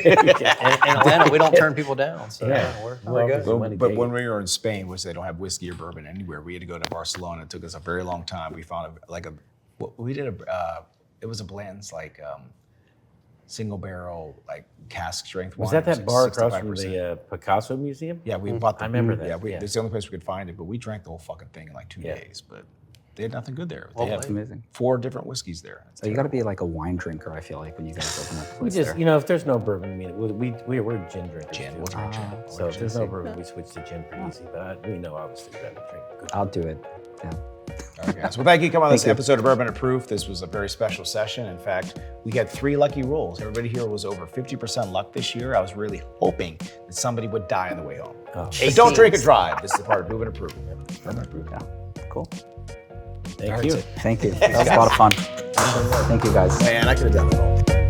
In Atlanta, we don't turn people down, so Yeah. we're good. Well, money, But take when it. we were in Spain, which they don't have whiskey or bourbon anywhere, we had to go to Barcelona. It took us a very long time. We found it was a Bland's like single barrel like cask strength Was wine. that It bar like across from 65%. the Picasso Museum? Yeah, we bought the. I remember that, Yeah, yeah. it's the only place we could find it, but we drank the whole fucking thing in like 2 Yeah. days. But they had nothing good there. Well They had It's amazing. 4 different whiskeys there. It's So you got to be like a wine drinker. I feel like when you guys open up the We place just, there. you know, if there's no bourbon, I mean, we're gin drinkers. Gin, too. we'll drink gin. So if there's no bourbon, we switch to gin pretty easy. But we know obviously we gotta drink good. I'll do it. Yeah. All right, guys. Well, thank you for coming on this episode of Bourbon of Proof. This was a very special session. In fact, we had 3 lucky rolls. Everybody here was over 50% luck this year. I was really hoping that somebody would die on the way home. Oh. But don't drink and drive. This is the part of Bourbon of Proof. Bourbon of Proof. Yeah. Cool. Thank you. Thank you. That was a lot of fun. Thank you guys. Man, I could have done it all.